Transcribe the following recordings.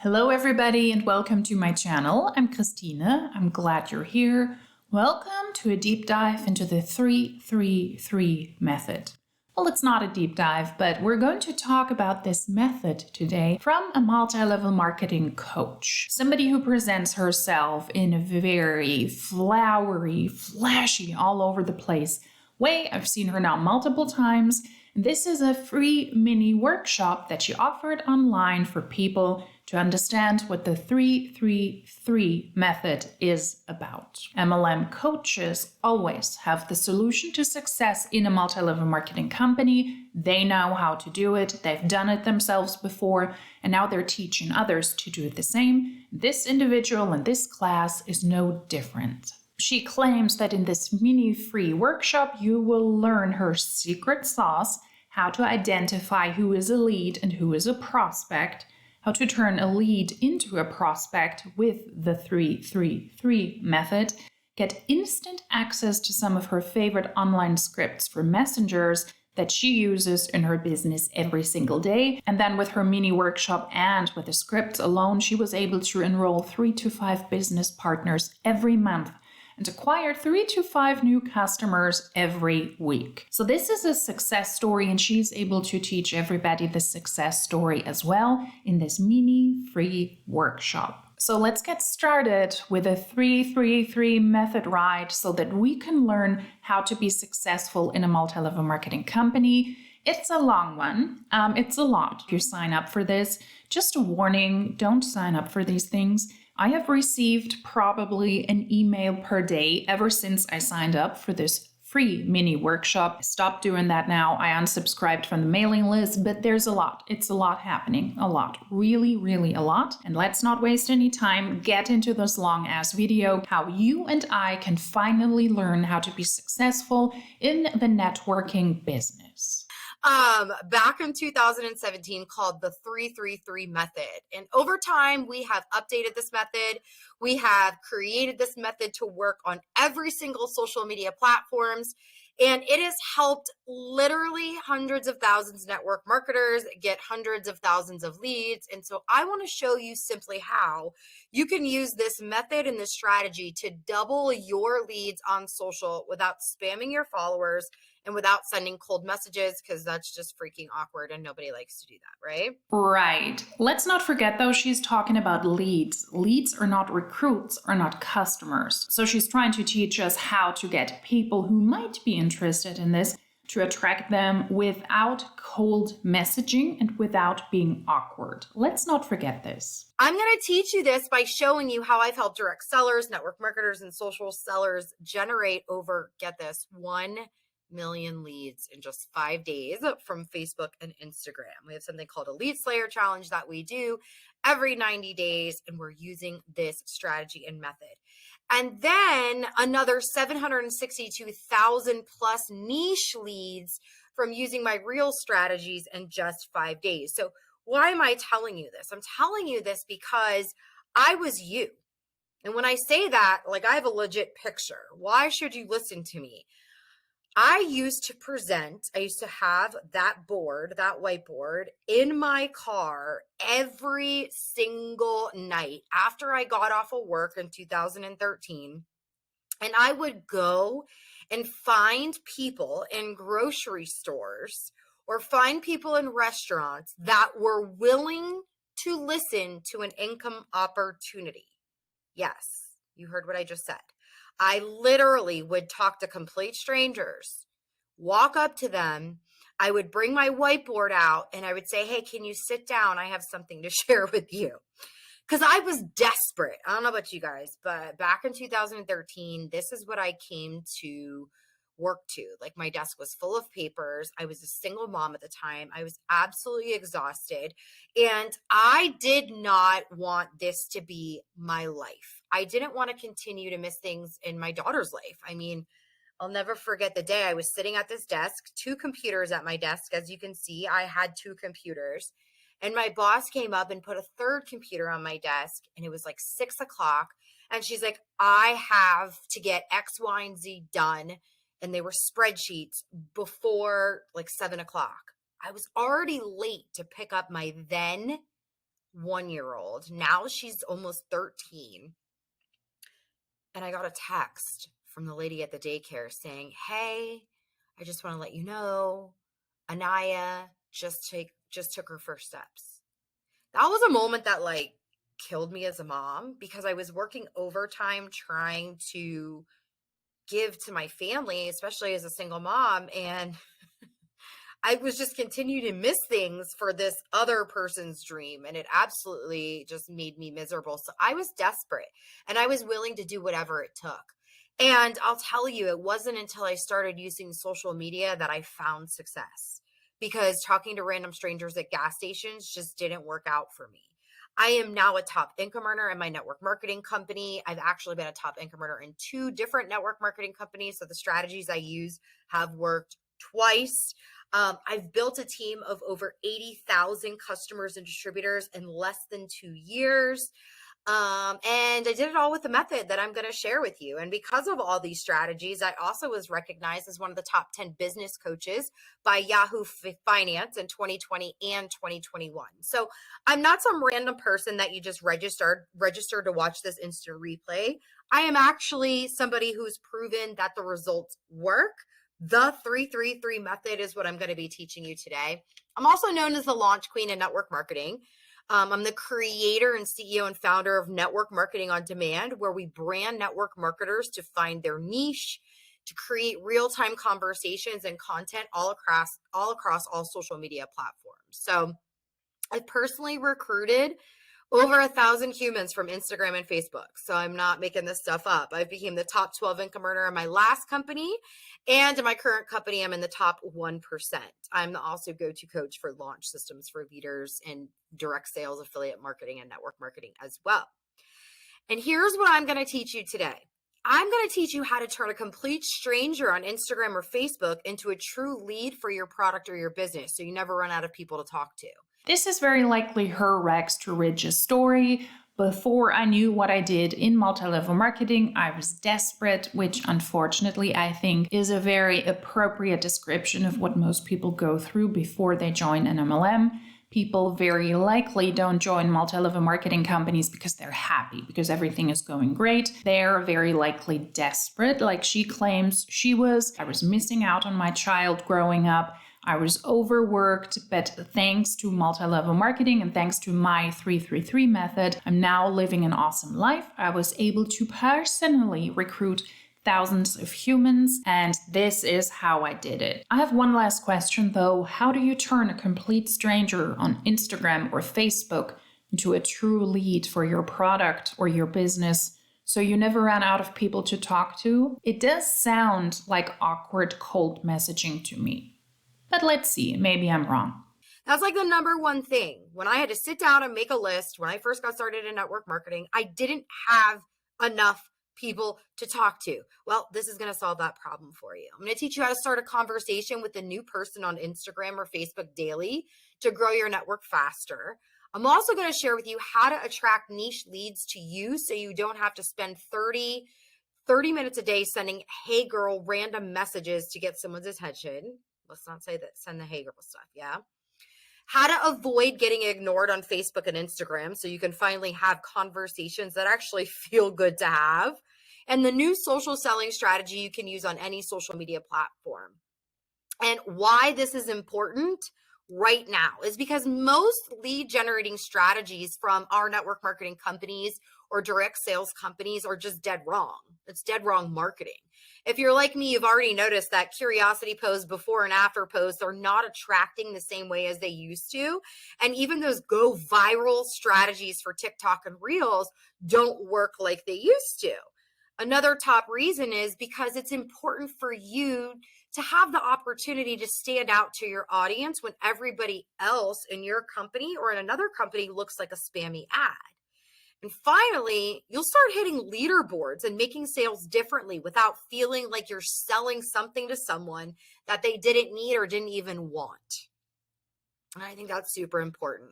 Hello everybody and welcome to my channel. I'm Christine. I'm glad you're here. Welcome to a deep dive into the 3-3-3 method. Well, it's not a deep dive, but we're going to talk about this method today from a multi-level marketing coach. Somebody who presents herself in a very flowery, flashy, all over the place way. I've seen her now multiple times. This is a free mini workshop that she offered online for people to understand what the 3-3-3 method is about. MLM coaches always have the solution to success in a multi-level marketing company. They know how to do it. They've done it themselves before, and now they're teaching others to do the same. This individual in this class is no different. She claims that in this mini free workshop, you will learn her secret sauce, how to identify who is a lead and who is a prospect, how to turn a lead into a prospect with the 3-3-3 method, get instant access to some of her favorite online scripts for messengers that she uses in her business every single day. And then with her mini workshop and with the scripts alone, she was able to enroll 3 to 5 business partners every month and acquire 3 to 5 new customers every week. So this is a success story, and she's able to teach everybody the success story as well in this mini free workshop. So let's get started with a 3-3-3 method right so that we can learn how to be successful in a multi-level marketing company. It's a long one. It's a lot if you sign up for this. Just a warning, don't sign up for these things. I have received probably an email per day ever since I signed up for this free mini workshop. I stopped doing that now. I unsubscribed from the mailing list, but there's a lot. It's a lot happening. A lot. Really, really a lot. And let's not waste any time. Get into this long ass video, how you and I can finally learn how to be successful in the networking business. Back in 2017 called the 3-3-3 method. And over time, we have updated this method. We have created this method to work on every single social media platforms. And it has helped literally hundreds of thousands of network marketers get hundreds of thousands of leads. And so I want to show you simply how you can use this method and this strategy to double your leads on social without spamming your followers and without sending cold messages, because that's just freaking awkward and nobody likes to do that, right? Right. Let's not forget though, she's talking about leads. Leads are not recruits, are not customers. So she's trying to teach us how to get people who might be interested in this, to attract them without cold messaging and without being awkward. Let's not forget this. I'm going to teach you this by showing you how I've helped direct sellers, network marketers, and social sellers generate over, get this, 1 million leads in just 5 days from Facebook and Instagram. We have something called a lead slayer challenge that we do every 90 days, and we're using this strategy and method. And then another 762,000 plus niche leads from using my real strategies in just 5 days. So why am I telling you this? I'm telling you this because I was you. And when I say that, like, I have a legit picture. Why should you listen to me? I used to have that board, that whiteboard in my car every single night after I got off of work in 2013. And I would go and find people in grocery stores or find people in restaurants that were willing to listen to an income opportunity. Yes, you heard what I just said. I literally would talk to complete strangers, walk up to them. I would bring my whiteboard out and I would say, hey, can you sit down? I have something to share with you. Because I was desperate. I don't know about you guys, but back in 2013, this is what I came to work to. Like, my desk was full of papers. I was a single mom at the time. I was absolutely exhausted. And I did not want this to be my life. I didn't want to continue to miss things in my daughter's life. I mean, I'll never forget the day I was sitting at this desk, 2 computers at my desk. As you can see, I had 2 computers. And my boss came up and put a 3rd computer on my desk. And it was like 6 o'clock. And she's like, I have to get X, Y, and Z done. And they were spreadsheets before like 7 o'clock. I was already late to pick up my then 1-year-old. Now she's almost 13. And I got a text from the lady at the daycare saying, "Hey, I just want to let you know, Anaya just took her first steps." That was a moment that like killed me as a mom, because I was working overtime trying to give to my family, especially as a single mom. And I was just continuing to miss things for this other person's dream. And it absolutely just made me miserable. So I was desperate and I was willing to do whatever it took. And I'll tell you, it wasn't until I started using social media that I found success, because talking to random strangers at gas stations just didn't work out for me. I am now a top income earner in my network marketing company. I've actually been a top income earner in 2 different network marketing companies. So the strategies I use have worked twice. I've built a team of over 80,000 customers and distributors in less than 2 years. And I did it all with the method that I'm going to share with you. And because of all these strategies, I also was recognized as one of the top 10 business coaches by Yahoo Finance in 2020 and 2021. So I'm not some random person that you just registered to watch this instant replay. I am actually somebody who's proven that the results work. The 333 method is what I'm going to be teaching you today. I'm also known as the launch queen in network marketing. I'm the creator and CEO and founder of Network Marketing on Demand, where we brand network marketers to find their niche, to create real-time conversations and content all across all social media platforms. So I've personally recruited over 1,000 humans from Instagram and Facebook. So I'm not making this stuff up. I became the top 12 income earner in my last company. And in my current company, I'm in the top 1%. I'm also go-to coach for launch systems for leaders in direct sales, affiliate marketing, and network marketing as well. And here's what I'm going to teach you today. I'm going to teach you how to turn a complete stranger on Instagram or Facebook into a true lead for your product or your business, so you never run out of people to talk to. This is very likely her rags to riches story. Before I knew what I did in multi-level marketing, I was desperate, which unfortunately I think is a very appropriate description of what most people go through before they join an MLM. People very likely don't join multi-level marketing companies because they're happy, because everything is going great. They're very likely desperate, like she claims she was. I was missing out on my child growing up. I was overworked, but thanks to multi-level marketing and thanks to my 333 method, I'm now living an awesome life. I was able to personally recruit thousands of humans, and this is how I did it. I have one last question though. How do you turn a complete stranger on Instagram or Facebook into a true lead for your product or your business, so you never ran out of people to talk to? It does sound like awkward cold messaging to me. But let's see, maybe I'm wrong. That's like the number one thing. When I had to sit down and make a list, when I first got started in network marketing, I didn't have enough people to talk to. Well, this is going to solve that problem for you. I'm going to teach you how to start a conversation with a new person on Instagram or Facebook daily to grow your network faster. I'm also going to share with you how to attract niche leads to you so you don't have to spend 30 minutes a day sending hey girl random messages to get someone's attention. Let's not say that, send the hey girl stuff, yeah? How to avoid getting ignored on Facebook and Instagram so you can finally have conversations that actually feel good to have. And the new social selling strategy you can use on any social media platform. And why this is important right now is because most lead generating strategies from our network marketing companies or direct sales companies are just dead wrong. It's dead wrong marketing. If you're like me, you've already noticed that curiosity posts, before and after posts are not attracting the same way as they used to. And even those go viral strategies for TikTok and Reels don't work like they used to. Another top reason is because it's important for you to have the opportunity to stand out to your audience when everybody else in your company or in another company looks like a spammy ad. And finally, you'll start hitting leaderboards and making sales differently without feeling like you're selling something to someone that they didn't need or didn't even want. And I think that's super important.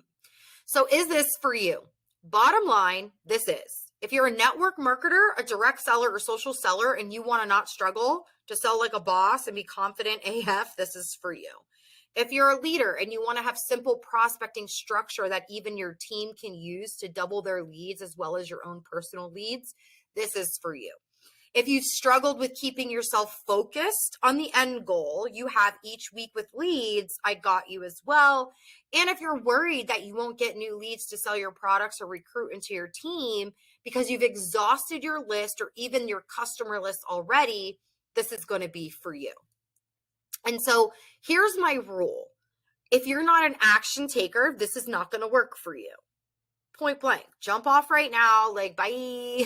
So is this for you? Bottom line, this is. If you're a network marketer, a direct seller, or social seller, and you want to not struggle to sell like a boss and be confident AF, this is for you. If you're a leader and you want to have simple prospecting structure that even your team can use to double their leads as well as your own personal leads, this is for you. If you've struggled with keeping yourself focused on the end goal you have each week with leads, I got you as well. And if you're worried that you won't get new leads to sell your products or recruit into your team because you've exhausted your list or even your customer list already, this is going to be for you. And so here's my rule. If you're not an action taker, this is not going to work for you. Point blank, jump off right now, like, bye,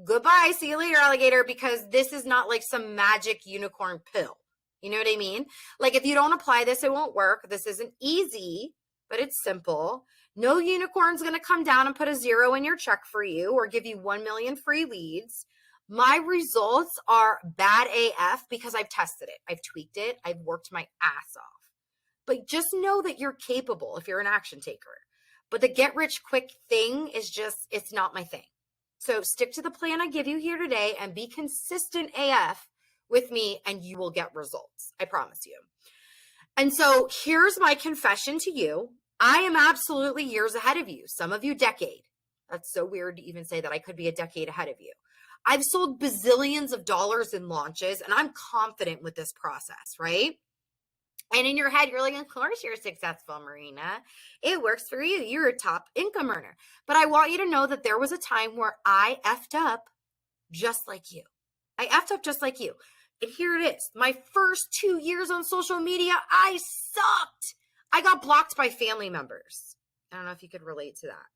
goodbye, see you later, alligator, because this is not like some magic unicorn pill. You know what I mean? Like, if you don't apply this, it won't work. This isn't easy, but it's simple. No unicorn's going to come down and put a zero in your check for you or give you 1 million free leads. My results are bad AF because I've tested it. I've tweaked it. I've worked my ass off. But just know that you're capable if you're an action taker. But the get rich quick thing is just, it's not my thing. So stick to the plan I give you here today and be consistent AF with me and you will get results. I promise you. And so here's my confession to you. I am absolutely years ahead of you. Some of you decade. That's so weird to even say that I could be a decade ahead of you. I've sold bazillions of dollars in launches and I'm confident with this process, right? And in your head, you're like, of course you're successful, Marina. It works for you. You're a top income earner. But I want you to know that there was a time where I effed up just like you. I effed up just like you. And here it is. My first 2 years on social media, I sucked. I got blocked by family members. I don't know if you could relate to that.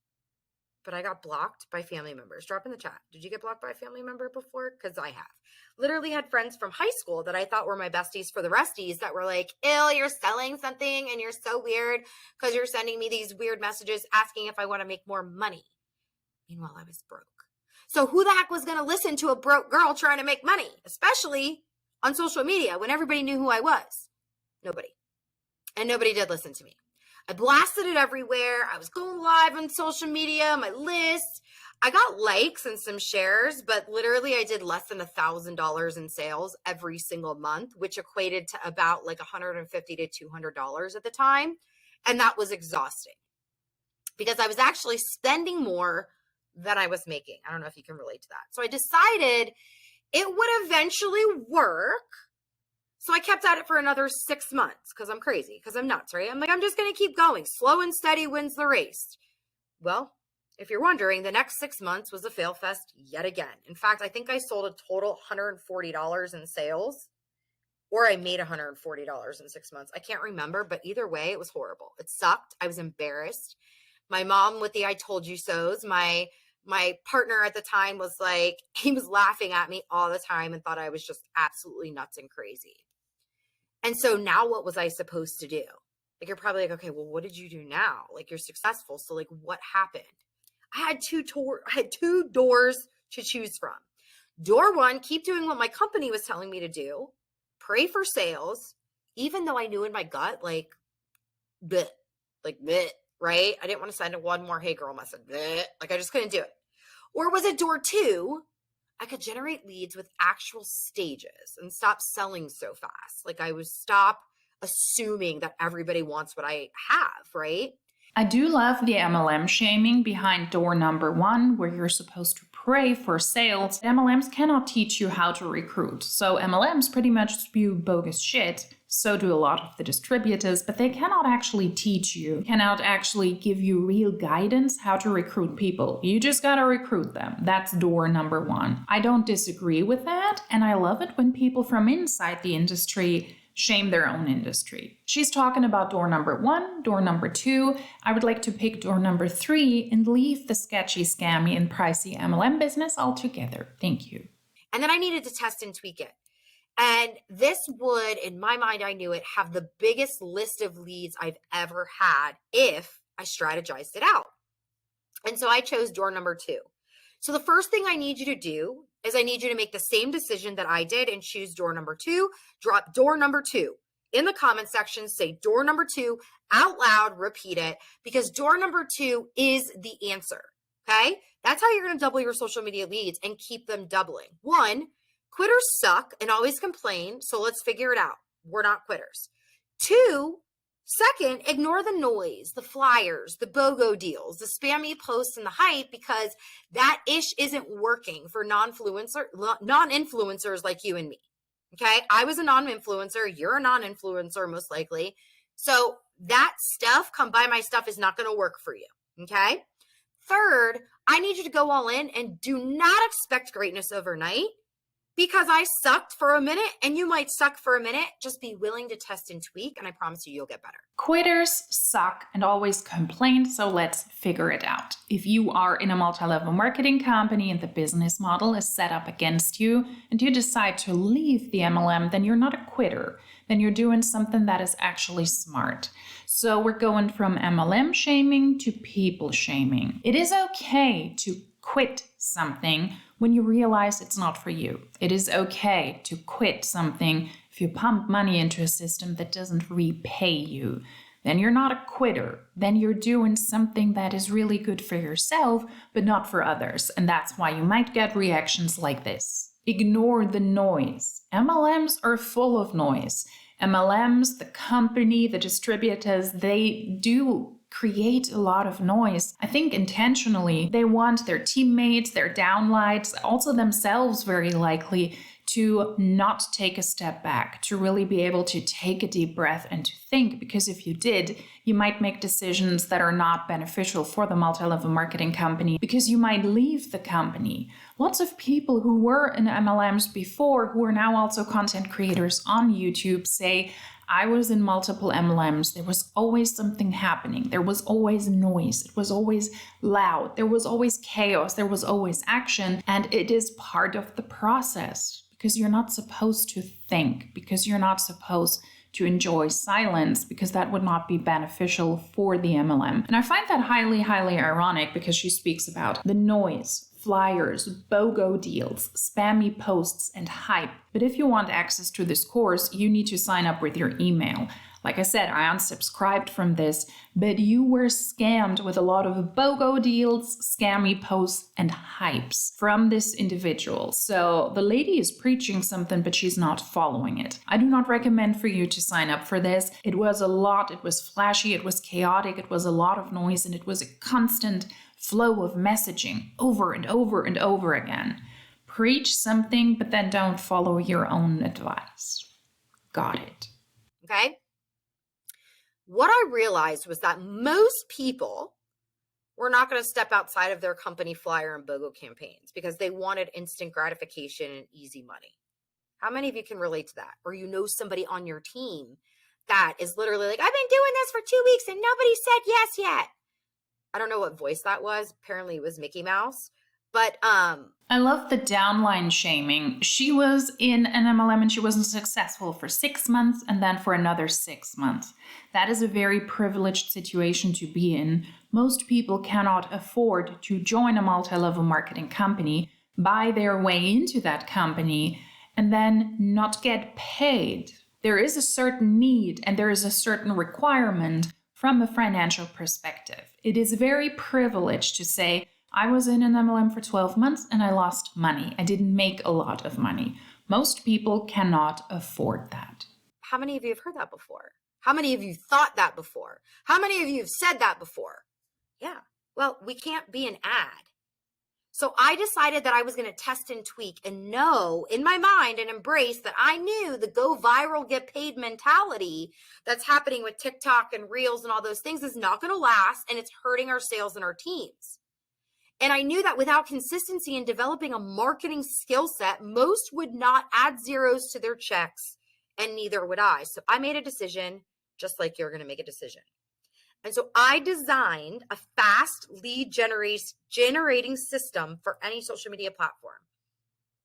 But I got blocked by family members. Drop in the chat. Did you get blocked by a family member before? Because I have. Literally had friends from high school that I thought were my besties for the resties that were like, ew, you're selling something and you're so weird because you're sending me these weird messages asking if I want to make more money. Meanwhile, I was broke. So who the heck was going to listen to a broke girl trying to make money, especially on social media when everybody knew who I was? Nobody. And nobody did listen to me. I blasted it everywhere. I was going live on social media, my list. I got likes and some shares, but literally I did less than $1,000 in sales every single month, which equated to about like $150 to $200 at the time. And that was exhausting because I was actually spending more than I was making. I don't know if you can relate to that. So I decided it would eventually work. So I kept at it for another 6 months because I'm crazy, because I'm nuts, right? I'm like, I'm just going to keep going. Slow and steady wins the race. Well, if you're wondering, the next 6 months was a fail fest yet again. In fact, I think I sold a total $140 in sales, or I made $140 in 6 months. I can't remember, but either way, it was horrible. It sucked. I was embarrassed. My mom with the I told you so's, my partner at the time was like, he was laughing at me all the time and thought I was just absolutely nuts and crazy. And so now what was I supposed to do? Like, you're probably like, okay, well, what did you do now? Like, you're successful. So like, what happened? I had two doors to choose from. Door one, keep doing what my company was telling me to do. Pray for sales, even though I knew in my gut, like, bleh, right? I didn't want to send one more hey girl message. Bleh. Like, I just couldn't do it. Or was it door two? I could generate leads with actual stages and stop selling so fast. Like, I would stop assuming that everybody wants what I have, right? I do love the MLM shaming behind door number 1, where you're supposed to pray for sales. MLMs cannot teach you how to recruit. So MLMs pretty much spew bogus shit. So do a lot of the distributors, but they cannot actually teach you, cannot actually give you real guidance how to recruit people. You just gotta recruit them. That's door number 1. I don't disagree with that, and I love it when people from inside the industry shame their own industry. She's talking about door number 1, door number 2. I would like to pick door number 3 and leave the sketchy, scammy, and pricey MLM business altogether. Thank you. And then I needed to test and tweak it. And this would, in my mind, I knew it, have the biggest list of leads I've ever had if I strategized it out. And so I chose door number 2. So the first thing I need you to do is I need you to make the same decision that I did and choose door number 2. Drop door number 2 in the comment section. Say door number 2 out loud, repeat it, because door number 2 is the answer. Okay? That's how you're going to double your social media leads and keep them doubling. 1, quitters suck and always complain. So let's figure it out. We're not quitters. 2, Second, ignore the noise, the flyers, the BOGO deals, the spammy posts, and the hype, because that ish isn't working for non-influencers like you and me. Okay. I was a non-influencer. You're a non-influencer, most likely. So that stuff, come buy my stuff, is not going to work for you. Okay. Third, I need you to go all in and do not expect greatness overnight, because I sucked for a minute and you might suck for a minute. Just be willing to test and tweak, and I promise you'll get better. Quitters suck and always complain, so let's figure it out. If you are in a multi-level marketing company and the business model is set up against you and you decide to leave the MLM, then you're not a quitter. Then you're doing something that is actually smart. So we're going from MLM shaming to people shaming. It is okay to quit something when you realize it's not for you. It is okay to quit something if you pump money into a system that doesn't repay you. Then you're not a quitter. Then you're doing something that is really good for yourself, but not for others. And that's why you might get reactions like this. Ignore the noise. MLMs are full of noise. MLMs, the company, the distributors, they do create a lot of noise. I think intentionally. They want their teammates, their downlights, also themselves very likely, to not take a step back, to really be able to take a deep breath and to think, because if you did, you might make decisions that are not beneficial for the multi-level marketing company, because you might leave the company. Lots of people who were in MLMs before, who are now also content creators on YouTube, say, I was in multiple MLMs. There was always something happening. There was always noise. It was always loud. There was always chaos. There was always action. And it is part of the process, because you're not supposed to think, because you're not supposed to enjoy silence, because that would not be beneficial for the MLM. And I find that highly, highly ironic, because she speaks about the noise, flyers, BOGO deals, spammy posts, and hype. But if you want access to this course, you need to sign up with your email. Like I said, I unsubscribed from this, but you were scammed with a lot of BOGO deals, scammy posts, and hypes from this individual. So the lady is preaching something, but she's not following it. I do not recommend for you to sign up for this. It was a lot. It was flashy. It was chaotic. It was a lot of noise, and it was a constant flow of messaging over and over and over again. Preach something, but then don't follow your own advice. Got it. Okay. What I realized was that most people were not going to step outside of their company flyer and BOGO campaigns because they wanted instant gratification and easy money. How many of you can relate to that? Or you know somebody on your team that is literally like, I've been doing this for 2 weeks and nobody said yes yet. I don't know what voice that was. Apparently it was Mickey Mouse. But I love the downline shaming. She was in an MLM and she wasn't successful for 6 months and then for another 6 months. That is a very privileged situation to be in. Most people cannot afford to join a multi-level marketing company, buy their way into that company, and then not get paid. There is a certain need and there is a certain requirement from a financial perspective. It is very privileged to say, I was in an MLM for 12 months and I lost money. I didn't make a lot of money. Most people cannot afford that. How many of you have heard that before? How many of you thought that before? How many of you have said that before? Yeah, well, we can't be an ad. So I decided that I was going to test and tweak and know in my mind and embrace that I knew the go viral, get paid mentality that's happening with TikTok and Reels and all those things is not going to last, and it's hurting our sales and our teams. And I knew that without consistency in developing a marketing skill set, most would not add zeros to their checks, and neither would I. So I made a decision, just like you're going to make a decision. And so I designed a fast lead generating system for any social media platform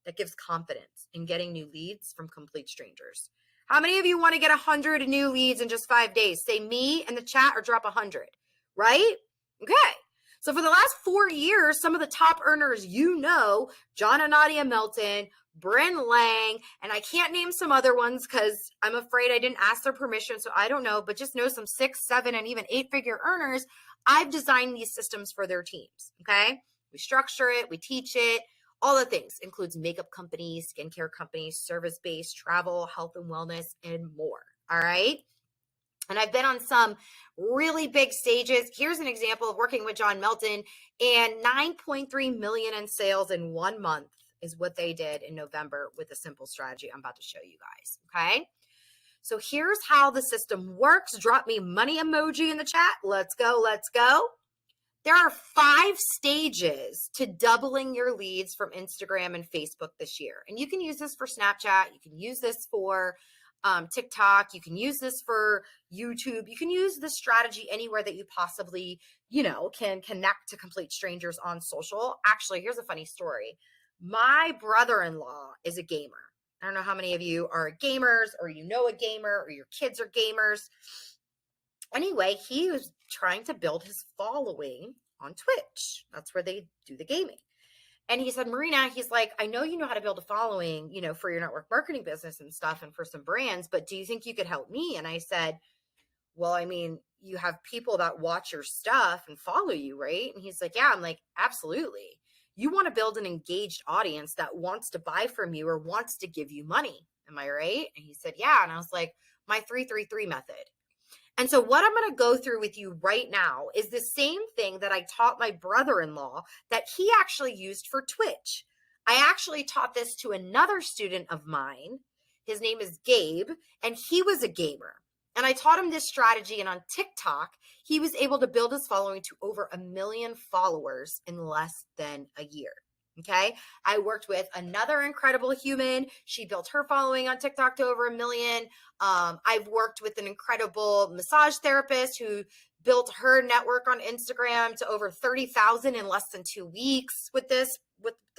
that gives confidence in getting new leads from complete strangers. How many of you want to get 100 new leads in just 5 days? Say me in the chat or drop 100, right? Okay. So for the last 4 years, some of the top earners, John and Nadia Melton, Bryn Lang, and I can't name some other ones because I'm afraid I didn't ask their permission, so I don't know, but just know some 6, 7, and even 8-figure earners, I've designed these systems for their teams, okay? We structure it, we teach it, all the things. Includes makeup companies, skincare companies, service-based, travel, health and wellness, and more, all right? And I've been on some really big stages. Here's an example of working with John Melton, and 9.3 million in sales in 1 month is what they did in November with a simple strategy I'm about to show you guys. Okay. So here's how the system works. Drop me money emoji in the chat. Let's go. Let's go. There are 5 stages to doubling your leads from Instagram and Facebook this year. And you can use this for Snapchat. You can use this for TikTok. You can use this for YouTube. You can use this strategy anywhere that you possibly, can connect to complete strangers on social. Actually, here's a funny story. My brother-in-law is a gamer. I don't know how many of you are gamers, or you know a gamer, or your kids are gamers. Anyway, he was trying to build his following on Twitch. That's where they do the gaming. And he said, Marina, he's like, I know you know how to build a following, for your network marketing business and stuff and for some brands, but do you think you could help me? And I said, well, I mean, you have people that watch your stuff and follow you, right? And he's like, yeah. I'm like, absolutely. You want to build an engaged audience that wants to buy from you or wants to give you money. Am I right? And he said, yeah. And I was like, my 333 method. And so what I'm going to go through with you right now is the same thing that I taught my brother-in-law that he actually used for Twitch. I actually taught this to another student of mine. His name is Gabe, and he was a gamer. And I taught him this strategy, and on TikTok, he was able to build his following to over 1 million followers in less than a year. Okay. I worked with another incredible human. She built her following on TikTok to over 1 million. I've worked with an incredible massage therapist who built her network on Instagram to over 30,000 in less than 2 weeks with the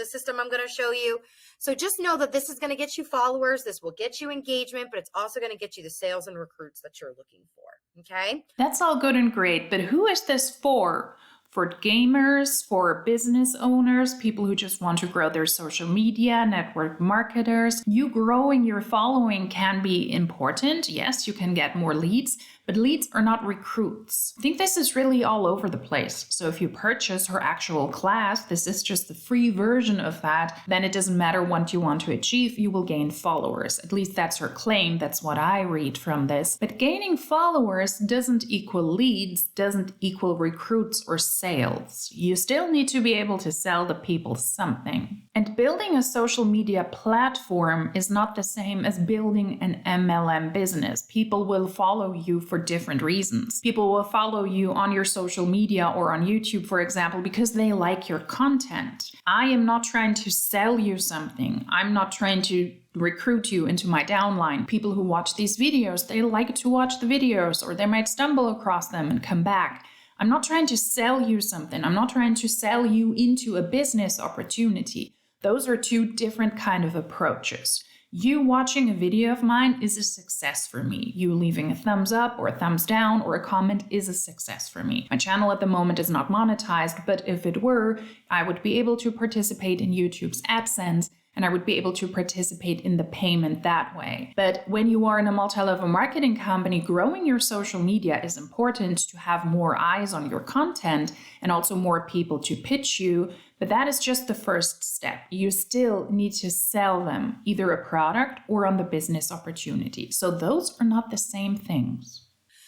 system I'm going to show you. So just know that this is going to get you followers. This will get you engagement, but it's also going to get you the sales and recruits that you're looking for. Okay. That's all good and great, but who is this for? For gamers, for business owners, people who just want to grow their social media, network marketers. You growing your following can be important. Yes, you can get more leads, but leads are not recruits. I think this is really all over the place. So if you purchase her actual class, this is just the free version of that, then it doesn't matter what you want to achieve, you will gain followers. At least that's her claim. That's what I read from this. But gaining followers doesn't equal leads, doesn't equal recruits or sales. You still need to be able to sell the people something. And building a social media platform is not the same as building an MLM business. People will follow you for different reasons. People will follow you on your social media or on YouTube, for example, because they like your content. I am not trying to sell you something. I'm not trying to recruit you into my downline. People who watch these videos, they like to watch the videos, or they might stumble across them and come back. I'm not trying to sell you something. I'm not trying to sell you into a business opportunity. Those are 2 different kind of approaches. You watching a video of mine is a success for me. You leaving a thumbs up or a thumbs down or a comment is a success for me. My channel at the moment is not monetized, but if it were, I would be able to participate in YouTube's AdSense, and I would be able to participate in the payment that way. But when you are in a multi-level marketing company, growing your social media is important to have more eyes on your content and also more people to pitch you. But that is just the first step. You still need to sell them, either a product or on the business opportunity. So those are not the same things.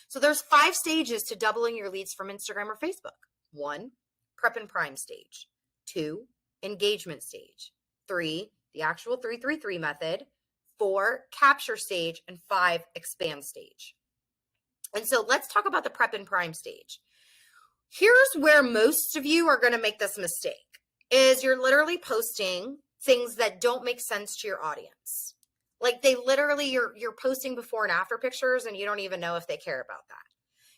So there's 5 stages to doubling your leads from Instagram or Facebook. 1, prep and prime stage. 2, engagement stage. 3, the actual 333 method. 4, capture stage. And 5, expand stage. And so let's talk about the prep and prime stage. Here's where most of you are going to make this mistake, is you're literally posting things that don't make sense to your audience. Like they literally, you're posting before and after pictures and you don't even know if they care about that.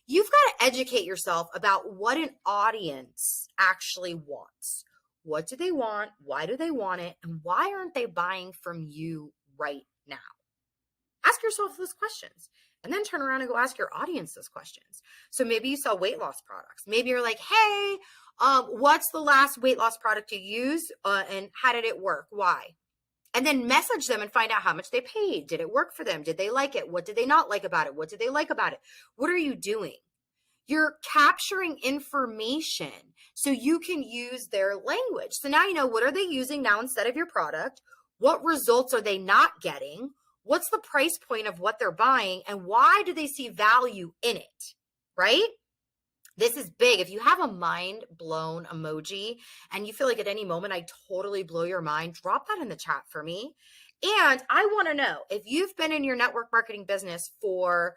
You've got to educate yourself about what an audience actually wants. What do they want? Why do they want it? And why aren't they buying from you right now? Ask yourself those questions and then turn around and go ask your audience those questions. So maybe you sell weight loss products. Maybe you're like, hey, what's the last weight loss product you used and how did it work? Why? And then message them and find out how much they paid. Did it work for them? Did they like it? What did they not like about it? What did they like about it? What are you doing? You're capturing information so you can use their language. So now you know, what are they using now instead of your product? What results are they not getting? What's the price point of what they're buying and why do they see value in it, right? This is big. If you have a mind blown emoji and you feel like at any moment I totally blow your mind, drop that in the chat for me. And I want to know if you've been in your network marketing business for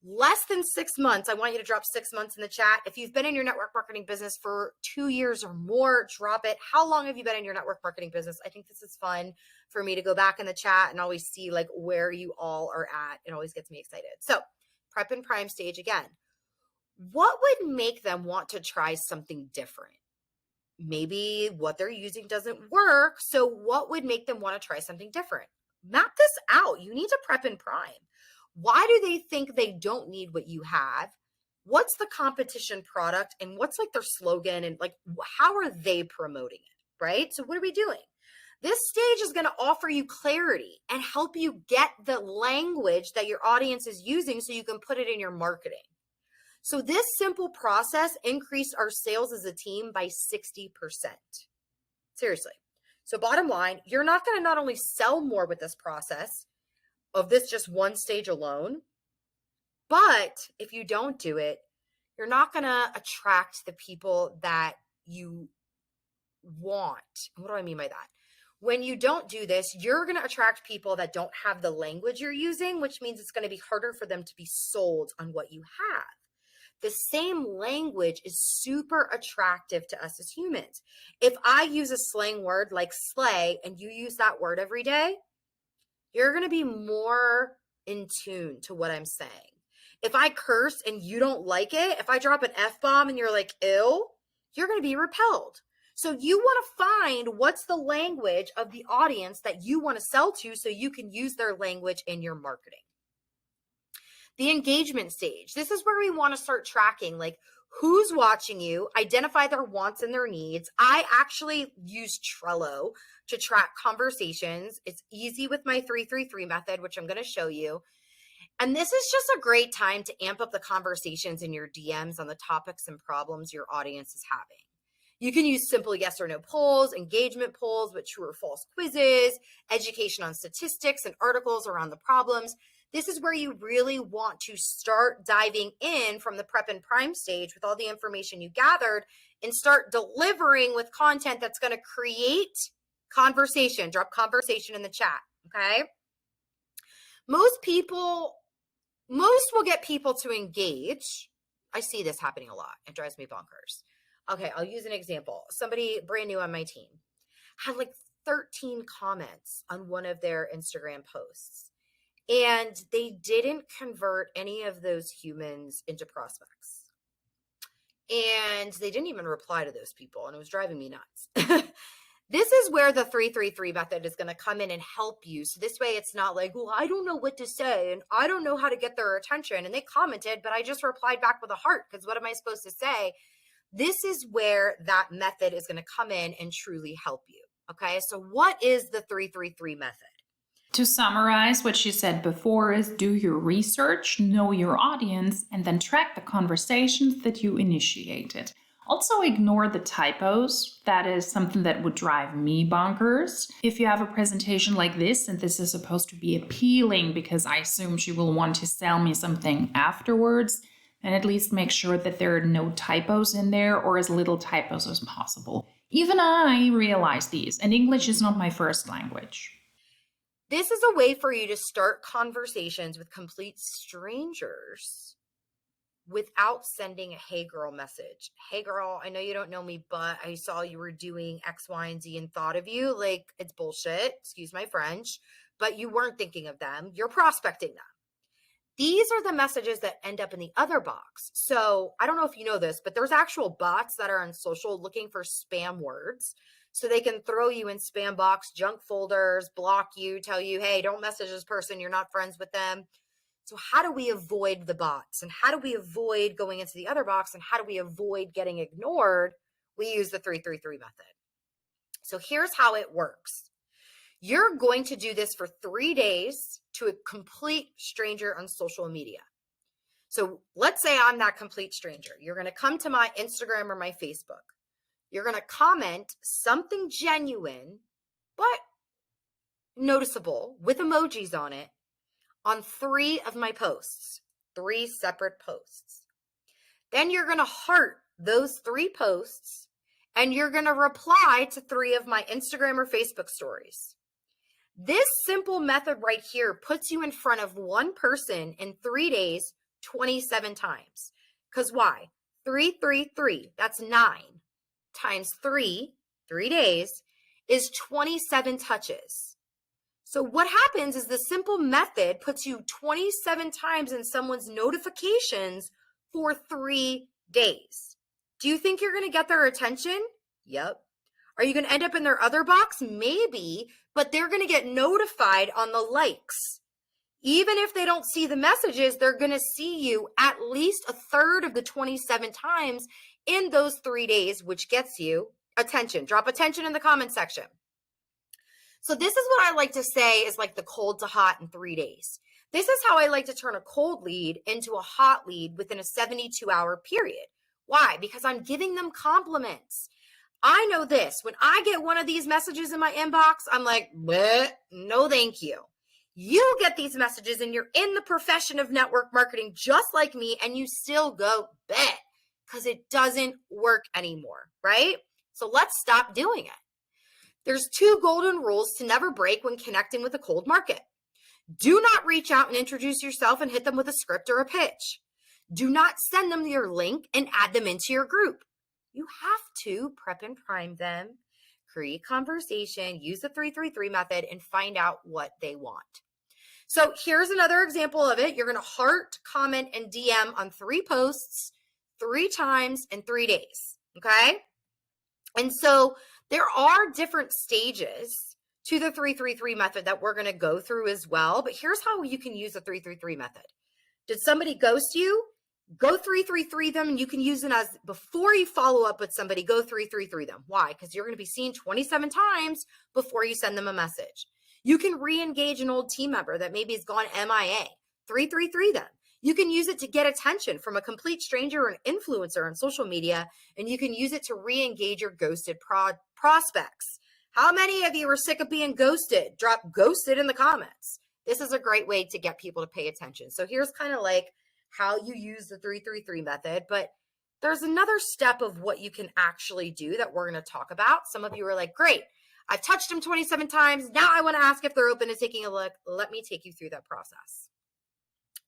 less than 6 months, I want you to drop 6 months in the chat. If you've been in your network marketing business for 2 years or more, drop it. How long have you been in your network marketing business? I think this is fun for me to go back in the chat and always see like where you all are at. It always gets me excited. So prep and prime stage again. What would make them want to try something different? Maybe what they're using doesn't work. So what would make them want to try something different? Map this out. You need to prep and prime. Why do they think they don't need what you have? What's the competition product and what's like their slogan and like how are they promoting it, right? So what are we doing? This stage is going to offer you clarity and help you get the language that your audience is using so you can put it in your marketing. So this simple process increased our sales as a team by 60%. Seriously. So bottom line, you're not going to not only sell more with this process of this just one stage alone, but if you don't do it, you're not going to attract the people that you want. What do I mean by that? When you don't do this, you're going to attract people that don't have the language you're using, which means it's going to be harder for them to be sold on what you have. The same language is super attractive to us as humans. If I use a slang word like slay and you use that word every day, you're going to be more in tune to what I'm saying. If I curse and you don't like it, if I drop an F-bomb and you're like, ew, you're going to be repelled. So you want to find what's the language of the audience that you want to sell to so you can use their language in your marketing. The engagement stage. This is where we want to start tracking like who's watching you, identify their wants and their needs. I actually use Trello to track conversations. It's easy with my 333 method, which I'm going to show you. And this is just a great time to amp up the conversations in your DMs on the topics and problems your audience is having. You can use simple yes or no polls, engagement polls with true or false quizzes, education on statistics and articles around the problems. This is where you really want to start diving in from the prep and prime stage with all the information you gathered and start delivering with content that's going to create conversation. Drop conversation in the chat, okay? Most will get people to engage. I see this happening a lot. It drives me bonkers. Okay, I'll use an example. Somebody brand new on my team had like 13 comments on one of their Instagram posts. And they didn't convert any of those humans into prospects. And they didn't even reply to those people. And it was driving me nuts. This is where the 333 method is going to come in and help you. So this way it's not like, well, I don't know what to say and I don't know how to get their attention. And they commented, but I just replied back with a heart because what am I supposed to say? This is where that method is going to come in and truly help you. Okay, so what is the 333 method? To summarize, what she said before is do your research, know your audience, and then track the conversations that you initiated. Also ignore the typos. That is something that would drive me bonkers. If you have a presentation like this, and this is supposed to be appealing because I assume she will want to sell me something afterwards, then at least make sure that there are no typos in there or as little typos as possible. Even I realize these, and English is not my first language. This is a way for you to start conversations with complete strangers without sending a hey girl message. Hey girl, I know you don't know me, but I saw you were doing X, Y, and Z and thought of you. Like, it's bullshit, excuse my French, but you weren't thinking of them. You're prospecting them. These are the messages that end up in the other box. So I don't know if you know this, but there's actual bots that are on social looking for spam words. So they can throw you in spam box, junk folders, block you, tell you, hey, don't message this person. You're not friends with them. So how do we avoid the bots? And how do we avoid going into the other box? And how do we avoid getting ignored? We use the 333 method. So here's how it works. You're going to do this for 3 days to a complete stranger on social media. So let's say I'm that complete stranger. You're going to come to my Instagram or my Facebook. You're going to comment something genuine, but noticeable with emojis on it on 3 of my posts, 3 separate posts. Then you're going to heart those 3 posts and you're going to reply to 3 of my Instagram or Facebook stories. This simple method right here puts you in front of one person in 3 days, 27 times. Because why? 3, 3, 3, that's 9 times 3, 3 days, is 27 touches. So what happens is the simple method puts you 27 times in someone's notifications for 3 days. Do you think you're going to get their attention? Yep. Are you going to end up in their other box? Maybe, but they're going to get notified on the likes. Even if they don't see the messages, they're going to see you at least a third of the 27 times in those 3 days, which gets you attention. Drop attention in the comment section. So this is what I like to say is like the cold to hot in 3 days. This is how I like to turn a cold lead into a hot lead within a 72-hour period. Why? Because I'm giving them compliments. I know this. When I get one of these messages in my inbox, I'm like, no, thank you. You get these messages and you're in the profession of network marketing just like me, and you still go, bet, because it doesn't work anymore, right? So let's stop doing it. There's 2 golden rules to never break when connecting with a cold market. Do not reach out and introduce yourself and hit them with a script or a pitch. Do not send them your link and add them into your group. You have to prep and prime them, create conversation, use the 333 method, and find out what they want. So here's another example of it. You're going to heart, comment, and DM on 3 posts, 3 times in 3 days, okay? And so there are different stages to the 333 method that we're going to go through as well, but here's how you can use the 333 method. Did somebody ghost you? Go 333 them, and you can use it as before you follow up with somebody, go 333 them. Why? Because you're going to be seen 27 times before you send them a message. You can re-engage an old team member that maybe has gone MIA. 333 them. You can use it to get attention from a complete stranger or an influencer on social media, and you can use it to re-engage your ghosted prospects. How many of you are sick of being ghosted? Drop ghosted in the comments. This is a great way to get people to pay attention. So here's kind of like how you use the 333 method, but there's another step of what you can actually do that we're going to talk about. Some of you are like, great, I've touched them 27 times. Now I want to ask if they're open to taking a look. Let me take you through that process.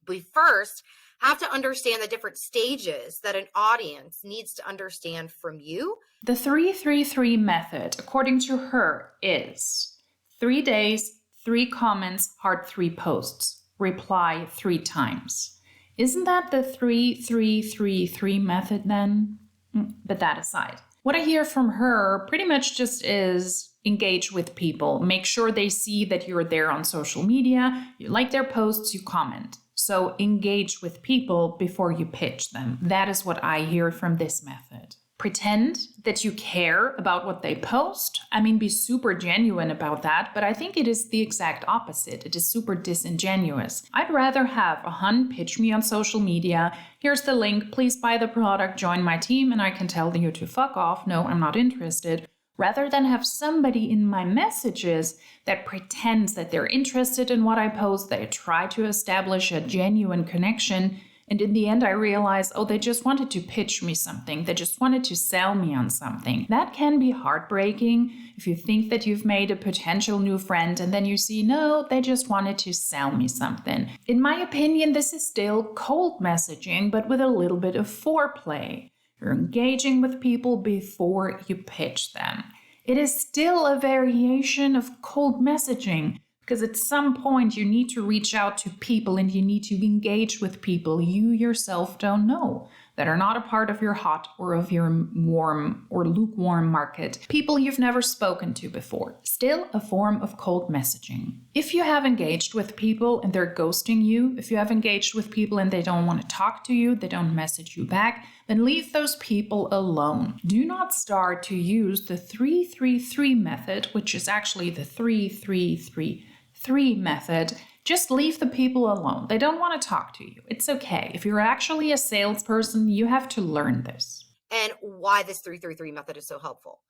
We first have to understand the different stages that an audience needs to understand from you. The 333 method, according to her, is 3 days, 3 comments, heart 3 posts, reply 3 times. Isn't that the 3-3-3-3 method then? But that aside, what I hear from her pretty much just is engage with people. Make sure they see that you're there on social media, you like their posts, you comment. So engage with people before you pitch them. That is what I hear from this method. Pretend that you care about what they post. I mean, be super genuine about that, but I think it is the exact opposite. It is super disingenuous. I'd rather have a hun pitch me on social media. Here's the link. Please buy the product, join my team, and I can tell you to fuck off. No, I'm not interested. Rather than have somebody in my messages that pretends that they're interested in what I post, they try to establish a genuine connection, and in the end I realize, oh, they just wanted to pitch me something, they just wanted to sell me on something. That can be heartbreaking if you think that you've made a potential new friend and then you see, no, they just wanted to sell me something. In my opinion, this is still cold messaging, but with a little bit of foreplay. You're engaging with people before you pitch them. It is still a variation of cold messaging because at some point you need to reach out to people and you need to engage with people you yourself don't know, that are not a part of your hot or of your warm or lukewarm market, people you've never spoken to before. Still a form of cold messaging. If you have engaged with people and they're ghosting you, if you have engaged with people and they don't want to talk to you, they don't message you back, then leave those people alone. Do not start to use the 333 method, which is actually the 3-3-3-3 method. Just leave the people alone. They don't want to talk to you. It's okay. If you're actually a salesperson, you have to learn this. And why this 333 method is so helpful.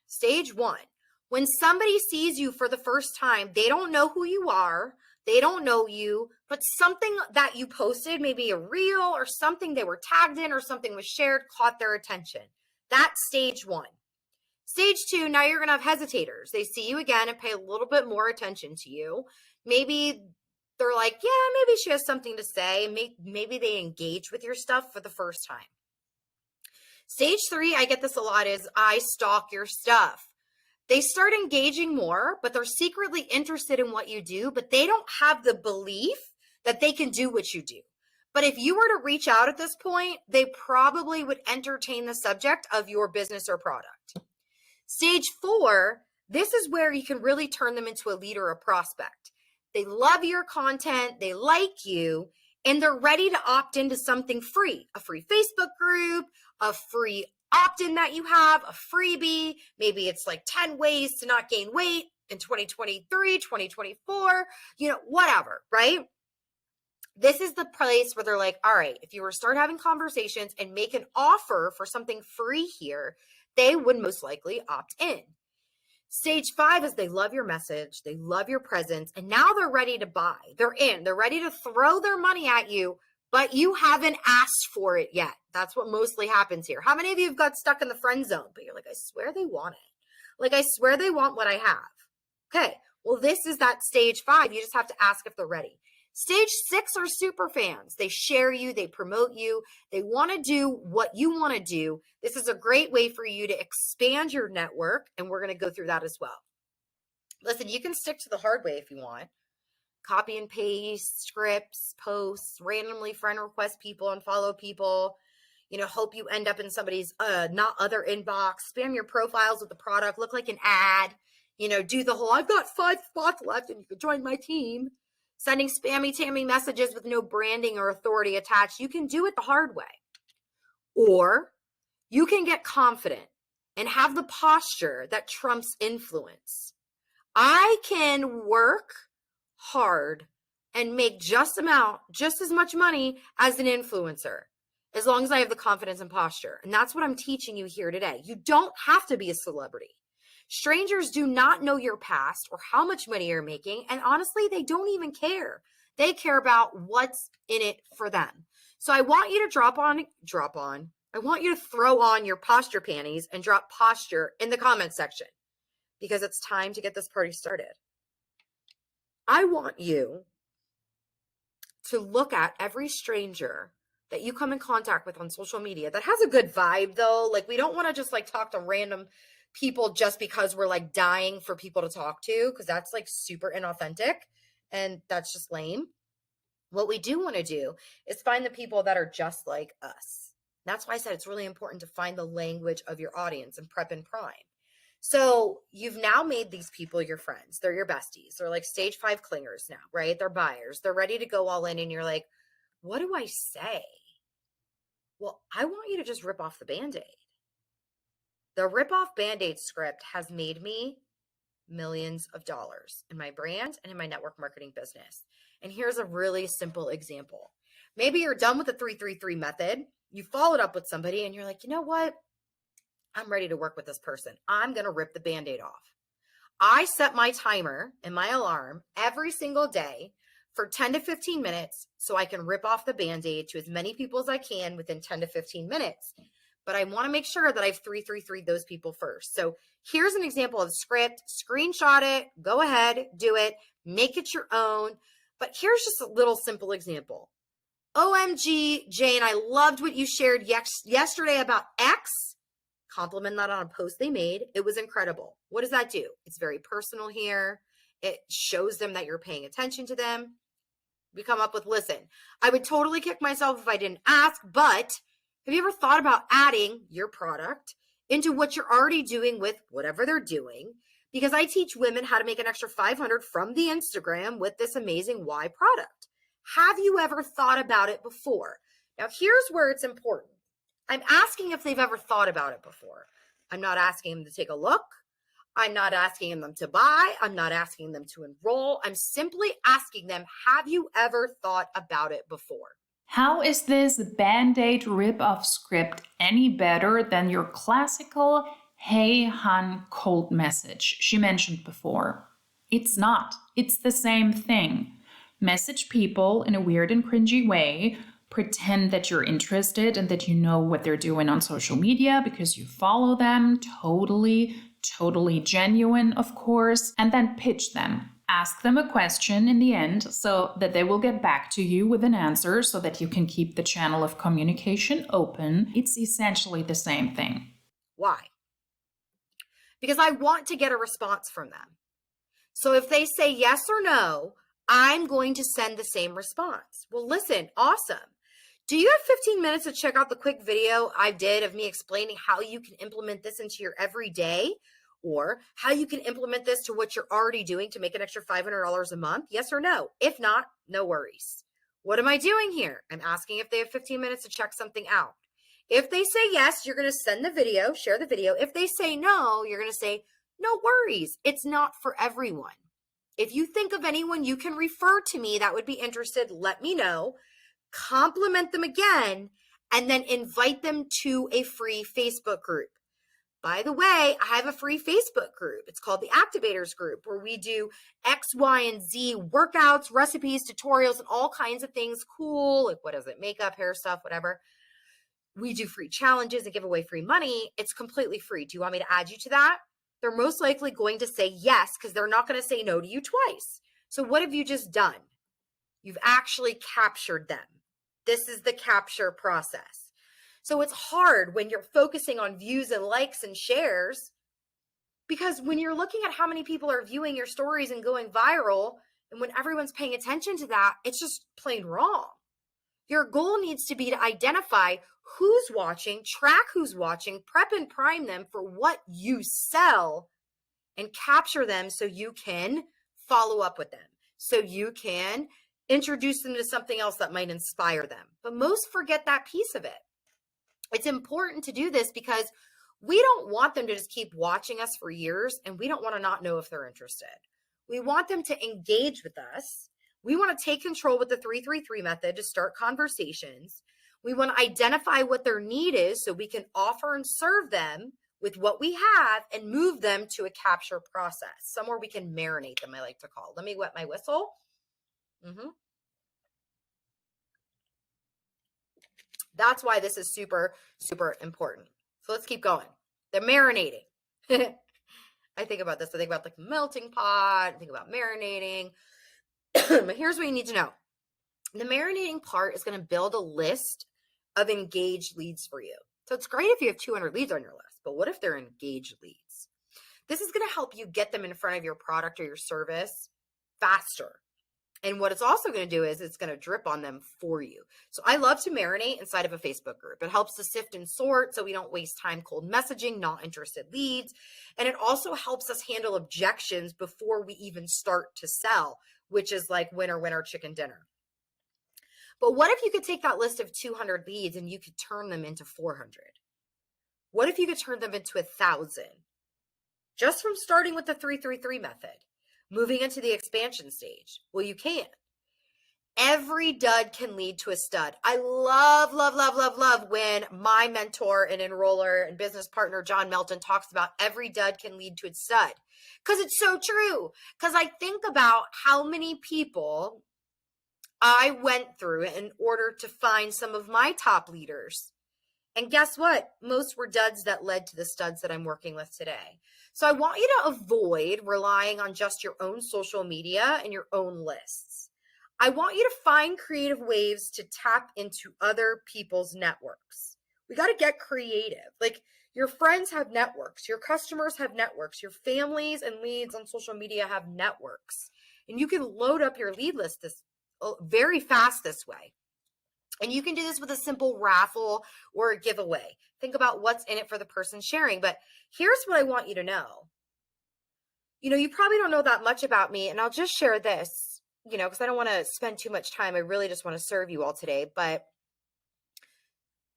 Stage one, When somebody sees you for the first time, they don't know who you are. They don't know you, but something that you posted, maybe a reel or something they were tagged in or something was shared, caught their attention. That's stage one. Stage two, now you're going to have hesitators. They see you again and pay a little bit more attention to you. Maybe they're like, yeah, maybe she has something to say. Maybe they engage with your stuff for the first time. Stage three, I get this a lot, is I stalk your stuff. They start engaging more, but they're secretly interested in what you do, but they don't have the belief that they can do what you do. But if you were to reach out at this point, they probably would entertain the subject of your business or product. Stage four, this is where you can really turn them into a lead or a prospect. They love your content, they like you, and they're ready to opt into something free, a free Facebook group, a free opt-in that you have, a freebie. Maybe it's like 10 ways to not gain weight in 2023, 2024, whatever, right? This is the place where they're like, all right, if you were to start having conversations and make an offer for something free here, they would most likely opt in. Stage five is they love your message, they love your presence, and now they're ready to buy. They're in, they're ready to throw their money at you, but you haven't asked for it yet. That's what mostly happens here. How many of you have got stuck in the friend zone, but you're like, I swear they want it. Like, I swear they want what I have. Okay, well, this is that stage five. You just have to ask if they're ready. Stage six are super fans. They share you, they promote you, they want to do what you want to do. This is a great way for you to expand your network, and we're going to go through that as well. Listen, you can stick to the hard way if you want. Copy and paste scripts, posts, randomly friend request people and follow people, hope you end up in somebody's not other inbox, spam your profiles with the product, look like an ad, do the whole, I've got 5 spots left and you can join my team. Sending spammy-tammy messages with no branding or authority attached. You can do it the hard way. Or you can get confident and have the posture that trumps influence. I can work hard and make just as much money as an influencer, as long as I have the confidence and posture. And that's what I'm teaching you here today. You don't have to be a celebrity. Strangers do not know your past or how much money you're making. And honestly, they don't even care. They care about what's in it for them. So I want you to I want you to throw on your posture panties and drop posture in the comment section, because it's time to get this party started. I want you to look at every stranger that you come in contact with on social media that has a good vibe, though. Like, we don't want to just talk to random people just because we're dying for people to talk to, because that's super inauthentic and that's just lame. What we do want to do is find the people that are just like us. That's why I said it's really important to find the language of your audience and prep and prime. So you've now made these people your friends. They're your besties. They're like stage 5 clingers now, right? They're buyers. They're ready to go all in, and you're like, what do I say? Well, I want you to just rip off the Bandaid. The RipOff Bandaid script has made me millions of dollars in my brand and in my network marketing business. And here's a really simple example. Maybe you're done with the 333 method. You followed up with somebody and you're like, you know what? I'm ready to work with this person. I'm going to rip the Bandaid off. I set my timer and my alarm every single day for 10 to 15 minutes so I can rip off the Bandaid to as many people as I can within 10 to 15 minutes. But I want to make sure that I've 333 those people first. So here's an example of script. Screenshot it. Go ahead. Do it. Make it your own. But here's just a little simple example. OMG, Jane, I loved what you shared yesterday about X. Compliment that on a post they made. It was incredible. What does that do? It's very personal here. It shows them that you're paying attention to them. We come up with, listen, I would totally kick myself if I didn't ask, but have you ever thought about adding your product into what you're already doing with whatever they're doing? Because I teach women how to make an extra 500 from the Instagram with this amazing Y product. Have you ever thought about it before? Now, here's where it's important. I'm asking if they've ever thought about it before. I'm not asking them to take a look. I'm not asking them to buy. I'm not asking them to enroll. I'm simply asking them, have you ever thought about it before? How is this Bandaid rip-off script any better than your classical hey hun cold message she mentioned before. It's not. It's the same thing. Message people in a weird and cringy way, pretend that you're interested and that you know what they're doing on social media because you follow them, totally genuine, of course, and then pitch them. Ask them a question in the end so that they will get back to you with an answer so that you can keep the channel of communication open. It's essentially the same thing. Why? Because I want to get a response from them. So if they say yes or no, I'm going to send the same response. Well, listen, awesome. Do you have 15 minutes to check out the quick video I did of me explaining how you can implement this into your everyday, or how you can implement this to what you're already doing to make an extra $500 a month? Yes or no? If not, no worries. What am I doing here? I'm asking if they have 15 minutes to check something out. If they say yes, you're going to send the video, share the video. If they say no, you're going to say, no worries. It's not for everyone. If you think of anyone you can refer to me that would be interested, let me know. Compliment them again, and then invite them to a free Facebook group. By the way, I have a free Facebook group. It's called the Activators Group, where we do X, Y, and Z workouts, recipes, tutorials, and all kinds of things cool. Like, what is it? Makeup, hair stuff, whatever. We do free challenges and give away free money. It's completely free. Do you want me to add you to that? They're most likely going to say yes, because they're not going to say no to you twice. So what have you just done? You've actually captured them. This is the capture process. So it's hard when you're focusing on views and likes and shares, because when you're looking at how many people are viewing your stories and going viral, and when everyone's paying attention to that, it's just plain wrong. Your goal needs to be to identify who's watching, track who's watching, prep and prime them for what you sell, and capture them so you can follow up with them, so you can introduce them to something else that might inspire them. But most forget that piece of it. It's important to do this because we don't want them to just keep watching us for years, and we don't want to not know if they're interested. We want them to engage with us. We want to take control with the 333 method to start conversations. We want to identify what their need is so we can offer and serve them with what we have and move them to a capture process, somewhere we can marinate them, I like to call. Let me wet my whistle. That's why this is super, super important. So let's keep going. They're marinating. I think about this. I think about like melting pot. I think about marinating. But here's what you need to know. The marinating part is going to build a list of engaged leads for you. So it's great if you have 200 leads on your list, but what if they're engaged leads? This is going to help you get them in front of your product or your service faster. And what it's also going to do is it's going to drip on them for you. So I love to marinate inside of a Facebook group. It helps to sift and sort so we don't waste time cold messaging not interested leads. And it also helps us handle objections before we even start to sell, which is like winner, winner, chicken dinner. But what if you could take that list of 200 leads and you could turn them into 400? What if you could turn them into 1,000? Just from starting with the 333 method, moving into the expansion stage. Well, you can. Every dud can lead to a stud. I love when my mentor and enroller and business partner, John Melton, talks about every dud can lead to a stud. Because it's so true. Because I think about how many people I went through in order to find some of my top leaders. And guess what? Most were duds that led to the studs that I'm working with today. So I want you to avoid relying on just your own social media and your own lists. I want you to find creative ways to tap into other people's networks. We got to get creative. Like, your friends have networks, your customers have networks, your families and leads on social media have networks. And you can load up your lead list this very fast this way. And you can do this with a simple raffle or a giveaway. Think about what's in it for the person sharing. But here's what I want you to know. You probably don't know that much about me, and I'll just share this, because I don't want to spend too much time. I really just want to serve you all today. But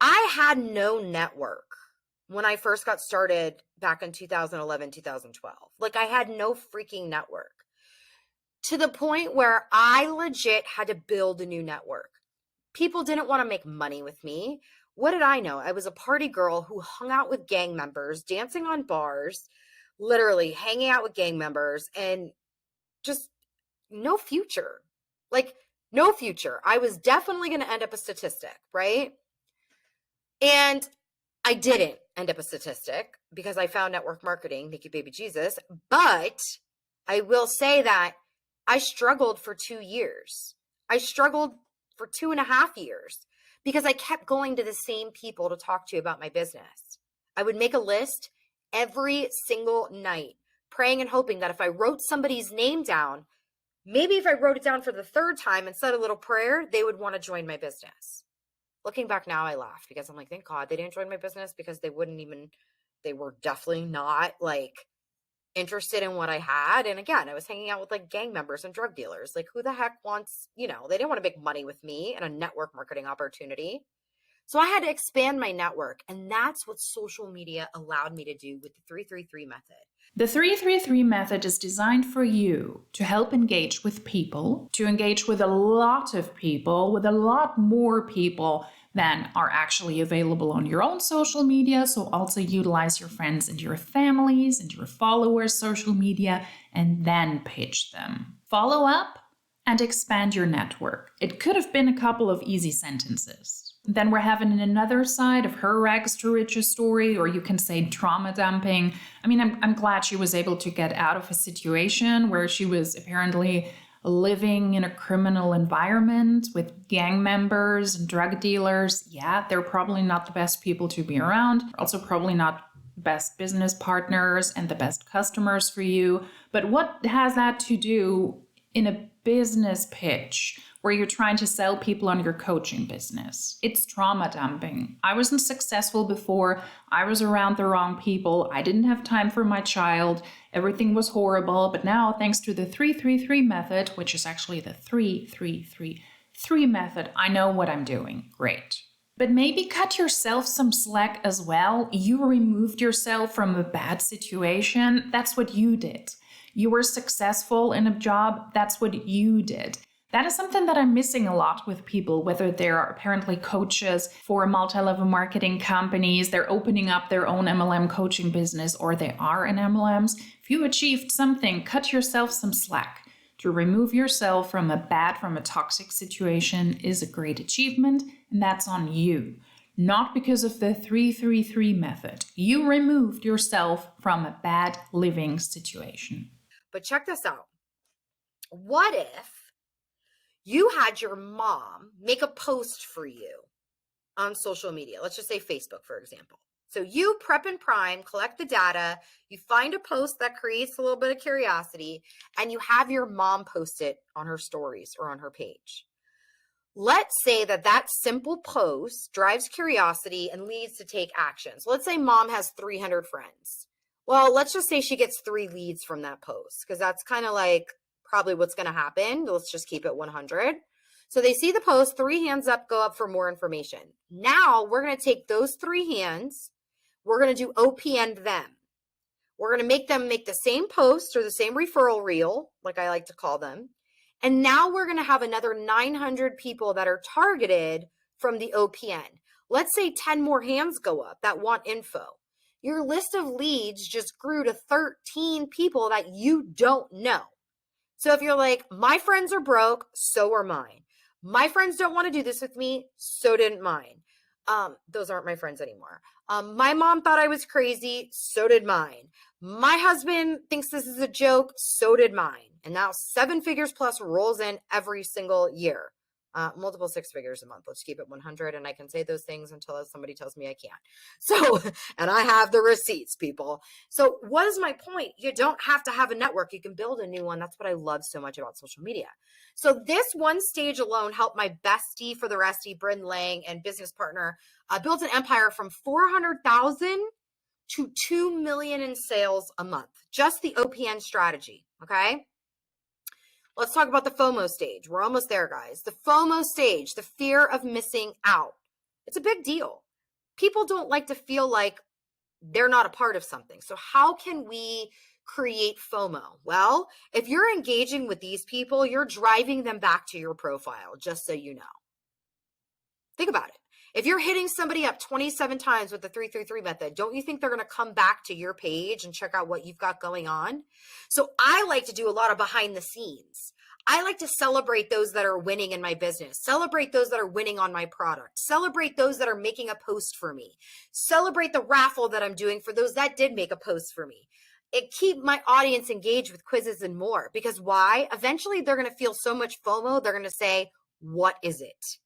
I had no network when I first got started back in 2011, 2012. Like, I had no freaking network, to the point where I legit had to build a new network. People didn't want to make money with me. What did I know? I was a party girl who hung out with gang members, dancing on bars, literally hanging out with gang members, and just no future. Like, no future. I was definitely going to end up a statistic, right? And I didn't end up a statistic because I found network marketing, thank you, baby Jesus. But I will say that I struggled for 2 years. I struggled for 2.5 years because I kept going to the same people to talk to about my business. I would make a list every single night, praying and hoping that if I wrote somebody's name down, maybe if I wrote it down for the third time and said a little prayer, they would want to join my business. Looking back now, I laugh because I'm like, thank God they didn't join my business, because they were definitely not like interested in what I had. And again, I was hanging out with like gang members and drug dealers. Like, who the heck wants, they didn't want to make money with me and a network marketing opportunity. So I had to expand my network. And that's what social media allowed me to do with the 333 method. The 333 method is designed for you to help engage with people, to engage with a lot of people, with a lot more people than are actually available on your own social media. So also utilize your friends and your families and your followers' social media and then pitch them. Follow up and expand your network. It could have been a couple of easy sentences. Then we're having another side of her rags to riches story, or you can say trauma dumping. I mean, I'm glad she was able to get out of a situation where she was apparently living in a criminal environment with gang members and drug dealers. Yeah, they're probably not the best people to be around. Also probably not best business partners and the best customers for you. But what has that to do in a business pitch where you're trying to sell people on your coaching business? It's trauma dumping. I wasn't successful before. I was around the wrong people. I didn't have time for my child. Everything was horrible. But now, thanks to the 333 method, which is actually the 3 method, I know what I'm doing. Great. But maybe cut yourself some slack as well. You removed yourself from a bad situation. That's what you did. You were successful in a job. That's what you did. That is something that I'm missing a lot with people, whether they're apparently coaches for multi-level marketing companies, they're opening up their own MLM coaching business, or they are in MLMs. If you achieved something, cut yourself some slack. To remove yourself from a toxic situation is a great achievement, and that's on you. Not because of the 333 method. You removed yourself from a bad living situation. But check this out. What if you had your mom make a post for you on social media? Let's just say Facebook, for example. So you prep and prime, collect the data, you find a post that creates a little bit of curiosity, and you have your mom post it on her stories or on her page. Let's say that simple post drives curiosity and leads to take action. So let's say mom has 300 friends. Well, let's just say she gets 3 leads from that post, because that's kind of like probably what's going to happen. Let's just keep it 100. So they see the post, 3 hands up, go up for more information. Now we're going to take those 3 hands. We're going to do OPN them. We're going to make them make the same post or the same referral reel, like I like to call them. And now we're going to have another 900 people that are targeted from the OPN. Let's say 10 more hands go up that want info. Your list of leads just grew to 13 people that you don't know. So if you're like, my friends are broke, so are mine. My friends don't want to do this with me, so didn't mine. Those aren't my friends anymore. My mom thought I was crazy, so did mine. My husband thinks this is a joke, so did mine. And now 7 figures plus rolls in every single year. Multiple 6 figures a month. Let's keep it 100. And I can say those things until somebody tells me I can't. So, and I have the receipts, people. So what is my point? You don't have to have a network. You can build a new one. That's what I love so much about social media. So this one stage alone helped my bestie for the restie, Bryn Lang, and business partner build an empire from 400,000 to 2 million in sales a month. Just the OPN strategy. Okay. Let's talk about the FOMO stage. We're almost there, guys. The FOMO stage, the fear of missing out. It's a big deal. People don't like to feel like they're not a part of something. So how can we create FOMO? Well, if you're engaging with these people, you're driving them back to your profile, just so you know. Think about it. If you're hitting somebody up 27 times with the 333 method, don't you think they're going to come back to your page and check out what you've got going on? So I like to do a lot of behind the scenes. I like to celebrate those that are winning in my business, celebrate those that are winning on my product, celebrate those that are making a post for me, celebrate the raffle that I'm doing for those that did make a post for me. It keep my audience engaged with quizzes and more, because why? Eventually they're going to feel so much FOMO. They're going to say, what is it?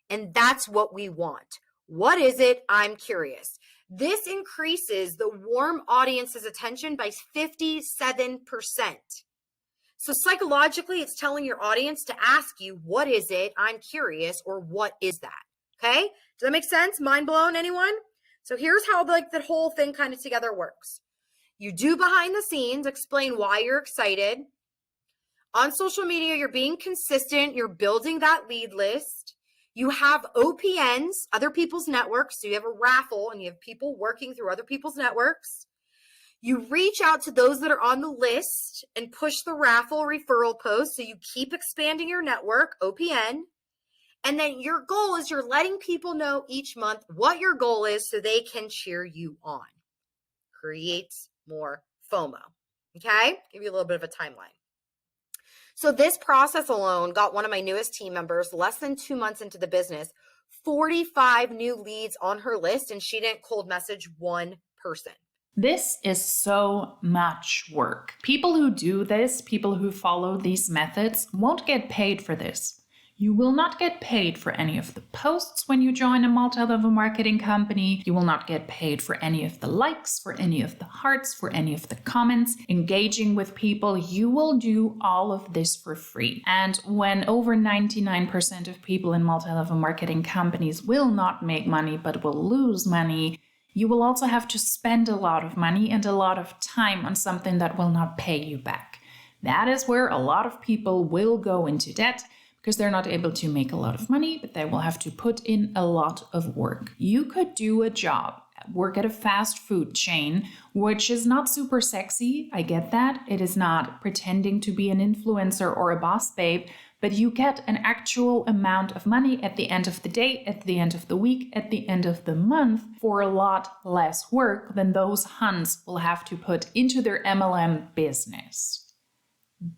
And that's what we want. What is it? I'm curious. This increases the warm audience's attention by 57%. So psychologically, it's telling your audience to ask you, what is it? I'm curious, or what is that? Okay? Does that make sense? Mind blown, anyone? So here's how like the whole thing kind of together works. You do behind the scenes, explain why you're excited. On social media, you're being consistent. You're building that lead list. You have OPNs, other people's networks. So you have a raffle and you have people working through other people's networks. You reach out to those that are on the list and push the raffle referral post. So you keep expanding your network, OPN. And then your goal is you're letting people know each month what your goal is so they can cheer you on. Creates more FOMO. Okay? Give you a little bit of a timeline. So this process alone got one of my newest team members, less than 2 months into the business, 45 new leads on her list, and she didn't cold message one person. This is so much work. People who do this, people who follow these methods, won't get paid for this. You will not get paid for any of the posts when you join a multi-level marketing company. You will not get paid for any of the likes, for any of the hearts, for any of the comments, engaging with people. You will do all of this for free. And when over 99% of people in multi-level marketing companies will not make money but will lose money, you will also have to spend a lot of money and a lot of time on something that will not pay you back. That is where a lot of people will go into debt, because they're not able to make a lot of money, but they will have to put in a lot of work. You could do a job, work at a fast food chain, which is not super sexy. I get that. It is not pretending to be an influencer or a boss babe, but you get an actual amount of money at the end of the day, at the end of the week, at the end of the month for a lot less work than those Huns will have to put into their MLM business.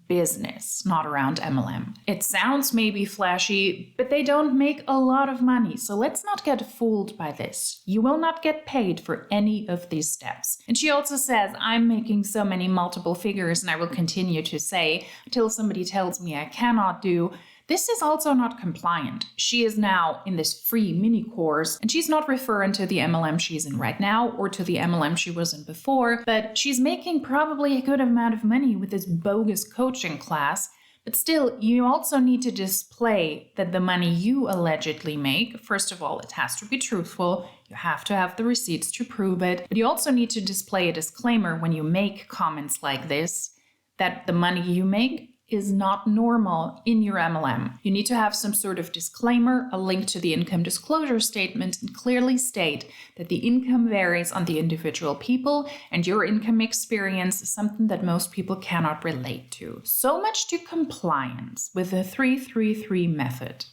Business, not around MLM. It sounds maybe flashy, but they don't make a lot of money. So let's not get fooled by this. You will not get paid for any of these steps. And she also says, I'm making so many multiple figures, and I will continue to say until somebody tells me I cannot do. This is also not compliant. She is now in this free mini course, and she's not referring to the MLM she's in right now or to the MLM she was in before, but she's making probably a good amount of money with this bogus coaching class. But still, you also need to display that the money you allegedly make, first of all, it has to be truthful. You have to have the receipts to prove it. But you also need to display a disclaimer when you make comments like this, that the money you make is not normal in your MLM. You need to have some sort of disclaimer, a link to the income disclosure statement, and clearly state that the income varies on the individual people and your income experience is something that most people cannot relate to. So much to compliance with the 333 method.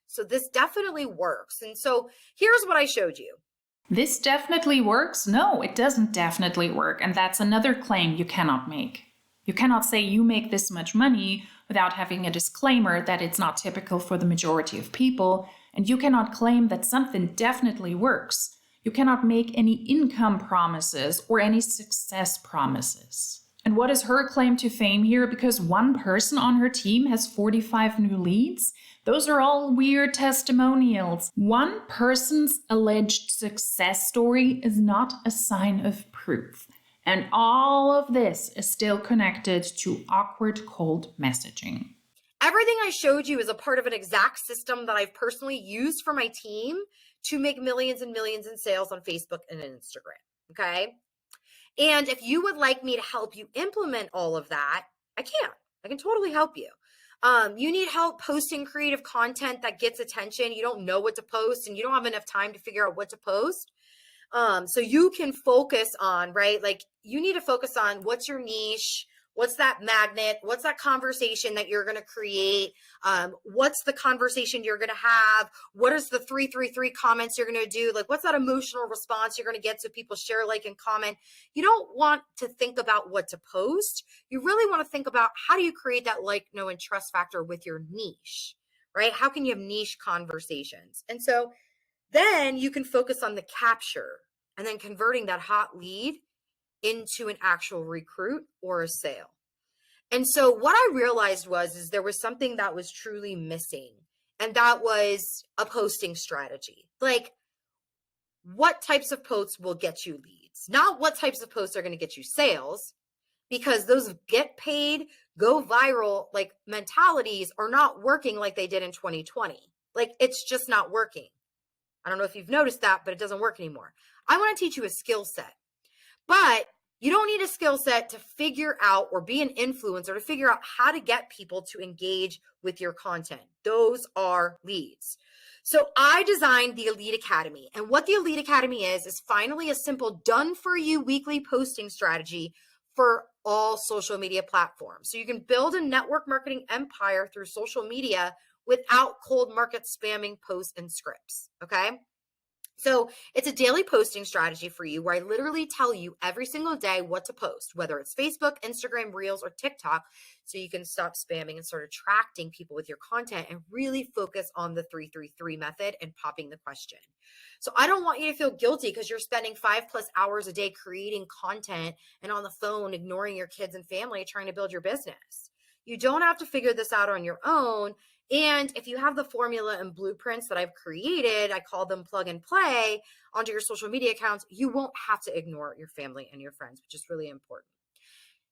So this definitely works. And so here's what I showed you. This definitely works? No, it doesn't definitely work. And that's another claim you cannot make. You cannot say you make this much money without having a disclaimer that it's not typical for the majority of people, and you cannot claim that something definitely works. You cannot make any income promises or any success promises. And what is her claim to fame here? Because one person on her team has 45 new leads? Those are all weird testimonials. One person's alleged success story is not a sign of proof. And all of this is still connected to awkward cold messaging. Everything I showed you is a part of an exact system that I've personally used for my team to make millions and millions in sales on Facebook and Instagram. Okay. And if you would like me to help you implement all of that, I can totally help you. You need help posting creative content that gets attention. You don't know what to post and you don't have enough time to figure out what to post. So you can focus on, right? Like you need to focus on what's your niche, What's that magnet? What's that conversation that you're going to create? What's the conversation you're going to have? What is the 333 comments you're going to do? Like, what's that emotional response you're going to get so people share, like, and comment? You don't want to think about what to post. You really want to think about how do you create that like, know, and trust factor with your niche, right? How can you have niche conversations? And so then you can focus on the capture and then converting that hot lead into an actual recruit or a sale. And so what I realized is there was something that was truly missing, and that was a posting strategy. Like, what types of posts will get you leads, not what types of posts are going to get you sales, because those get paid, go viral, like, mentalities are not working like they did in 2020. Like, it's just not working. I don't know if you've noticed that, but it doesn't work anymore. I want to teach you a skill set. But you don't need a skill set to figure out or be an influencer to figure out how to get people to engage with your content. Those are leads. So I designed the Elite Academy. And what the Elite Academy is finally a simple done-for-you weekly posting strategy for all social media platforms. So you can build a network marketing empire through social media without cold market spamming posts and scripts, okay? So it's a daily posting strategy for you where I literally tell you every single day what to post, whether it's Facebook, Instagram, Reels, or TikTok, so you can stop spamming and start attracting people with your content and really focus on the 333 method and popping the question. So I don't want you to feel guilty because you're spending 5+ hours a day creating content and on the phone ignoring your kids and family trying to build your business. You don't have to figure this out on your own. And if you have the formula and blueprints that I've created, I call them plug and play, onto your social media accounts, you won't have to ignore your family and your friends, which is really important.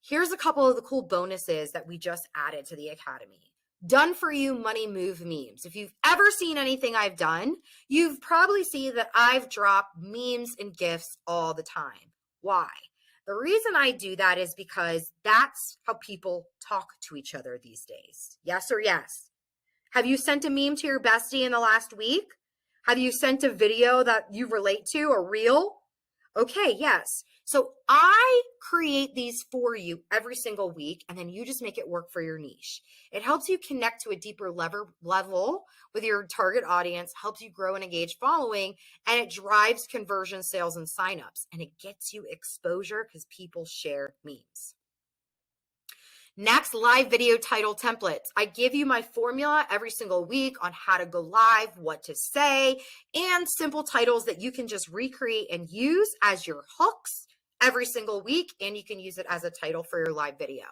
Here's a couple of the cool bonuses that we just added to the Academy. Done for you money move memes. If you've ever seen anything I've done, you've probably seen that I've dropped memes and GIFs all the time. Why? The reason I do that is because that's how people talk to each other these days. Yes or yes? Have you sent a meme to your bestie in the last week? Have you sent a video that you relate to, a reel? Okay, yes. So I create these for you every single week, and then you just make it work for your niche. It helps you connect to a deeper level with your target audience, helps you grow and engage following, and it drives conversion, sales, and signups, and it gets you exposure because people share memes. Next, live video title templates. I give you my formula every single week on how to go live, what to say, and simple titles that you can just recreate and use as your hooks every single week, and you can use it as a title for your live video.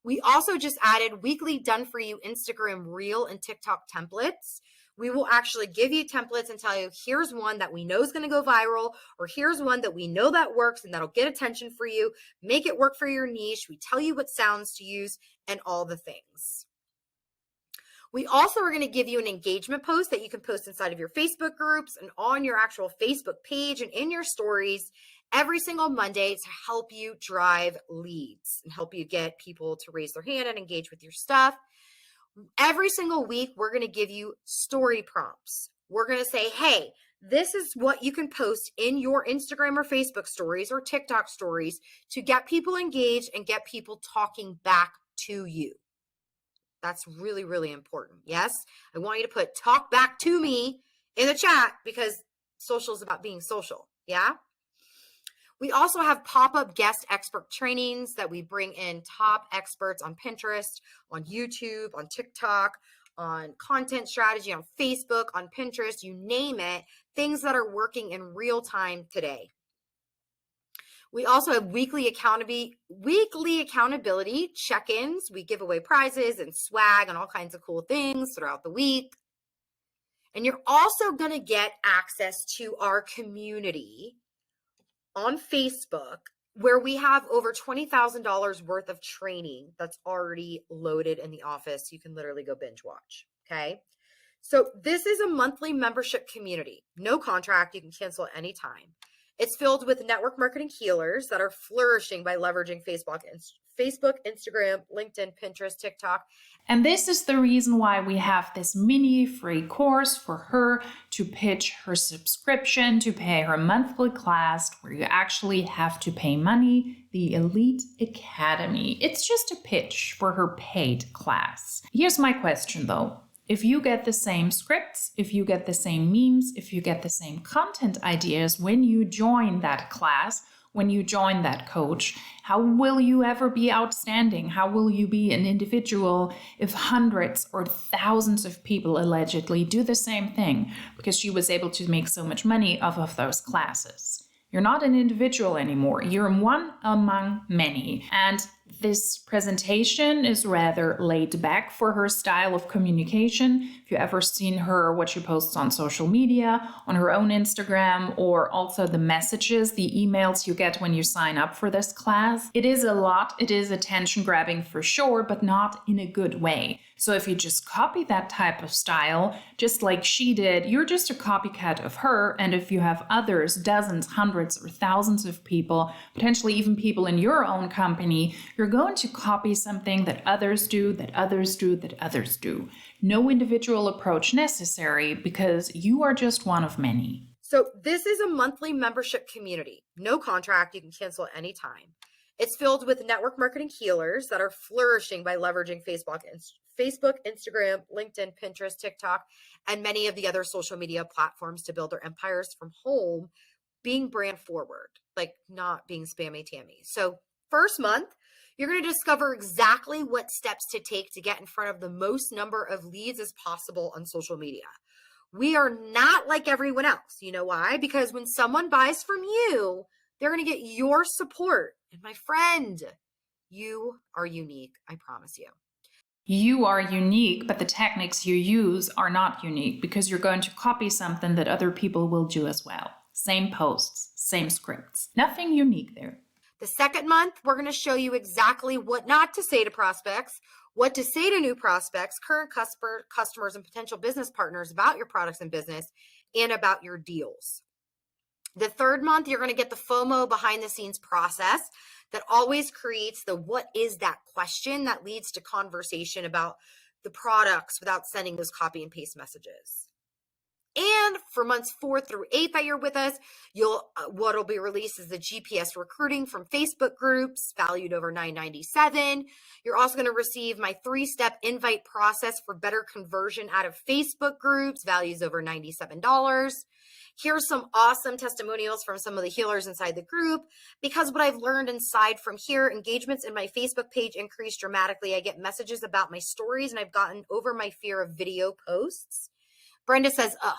We also just added weekly done-for-you Instagram Reel and TikTok templates. We will actually give you templates and tell you, here's one that we know is going to go viral, or here's one that we know that works and that'll get attention for you. Make it work for your niche. We tell you what sounds to use and all the things. We also are going to give you an engagement post that you can post inside of your Facebook groups and on your actual Facebook page and in your stories every single Monday to help you drive leads and help you get people to raise their hand and engage with your stuff. Every single week, we're going to give you story prompts. We're going to say, hey, this is what you can post in your Instagram or Facebook stories or TikTok stories to get people engaged and get people talking back to you. That's really, really important. Yes, I want you to put talk back to me in the chat because social is about being social. Yeah. We also have pop-up guest expert trainings that we bring in top experts on Pinterest, on YouTube, on TikTok, on content strategy, on Facebook, on Pinterest, you name it, things that are working in real time today. We also have weekly accountability check-ins. We give away prizes and swag and all kinds of cool things throughout the week. And you're also going to get access to our community on Facebook, where we have over $20,000 worth of training that's already loaded in the office. You can literally go binge watch. Okay. So this is a monthly membership community, no contract. You can cancel at any time. It's filled with network marketing healers that are flourishing by leveraging Facebook, Instagram, LinkedIn, Pinterest, TikTok. And this is the reason why we have this mini free course for her to pitch her subscription, to pay her monthly class, where you actually have to pay money, the Elite Academy. It's just a pitch for her paid class. Here's my question though. If you get the same scripts, if you get the same memes, if you get the same content ideas when you join that class, when you join that coach, how will you ever be outstanding? How will you be an individual if hundreds or thousands of people allegedly do the same thing because she was able to make so much money off of those classes? You're not an individual anymore. You're one among many. And this presentation is rather laid back for her style of communication. If you've ever seen her, what she posts on social media, on her own Instagram, or also the messages, the emails you get when you sign up for this class, it is a lot. It is attention grabbing for sure, but not in a good way. So if you just copy that type of style, just like she did, you're just a copycat of her. And if you have others, dozens, hundreds, or thousands of people, potentially even people in your own company, you're going to copy something that others do, that others do, that others do. No individual approach necessary because you are just one of many. So this is a monthly membership community. No contract. You can cancel at any time. It's filled with network marketing healers that are flourishing by leveraging Facebook, Instagram, LinkedIn, Pinterest, TikTok, and many of the other social media platforms to build their empires from home, being brand forward, like not being spammy tammy. So first month, you're going to discover exactly what steps to take to get in front of the most number of leads as possible on social media. We are not like everyone else. You know why? Because when someone buys from you, they're going to get your support. And my friend, you are unique. I promise you. You are unique, but the techniques you use are not unique because you're going to copy something that other people will do as well. Same posts, same scripts. Nothing unique there. The second month, we're going to show you exactly what not to say to prospects, what to say to new prospects, current customers, and potential business partners about your products and business and about your deals. The third month, you're going to get the FOMO behind the scenes process that always creates the what is that question that leads to conversation about the products without sending those copy and paste messages. And for months 4 through 8 that you're with us, what'll be released is the GPS recruiting from Facebook groups valued over $9.97. You're also going to receive my 3-step invite process for better conversion out of Facebook groups, values over $97. Here's some awesome testimonials from some of the healers inside the group. Because what I've learned inside from here, engagements in my Facebook page increased dramatically. I get messages about my stories and I've gotten over my fear of video posts. Brenda says, ugh,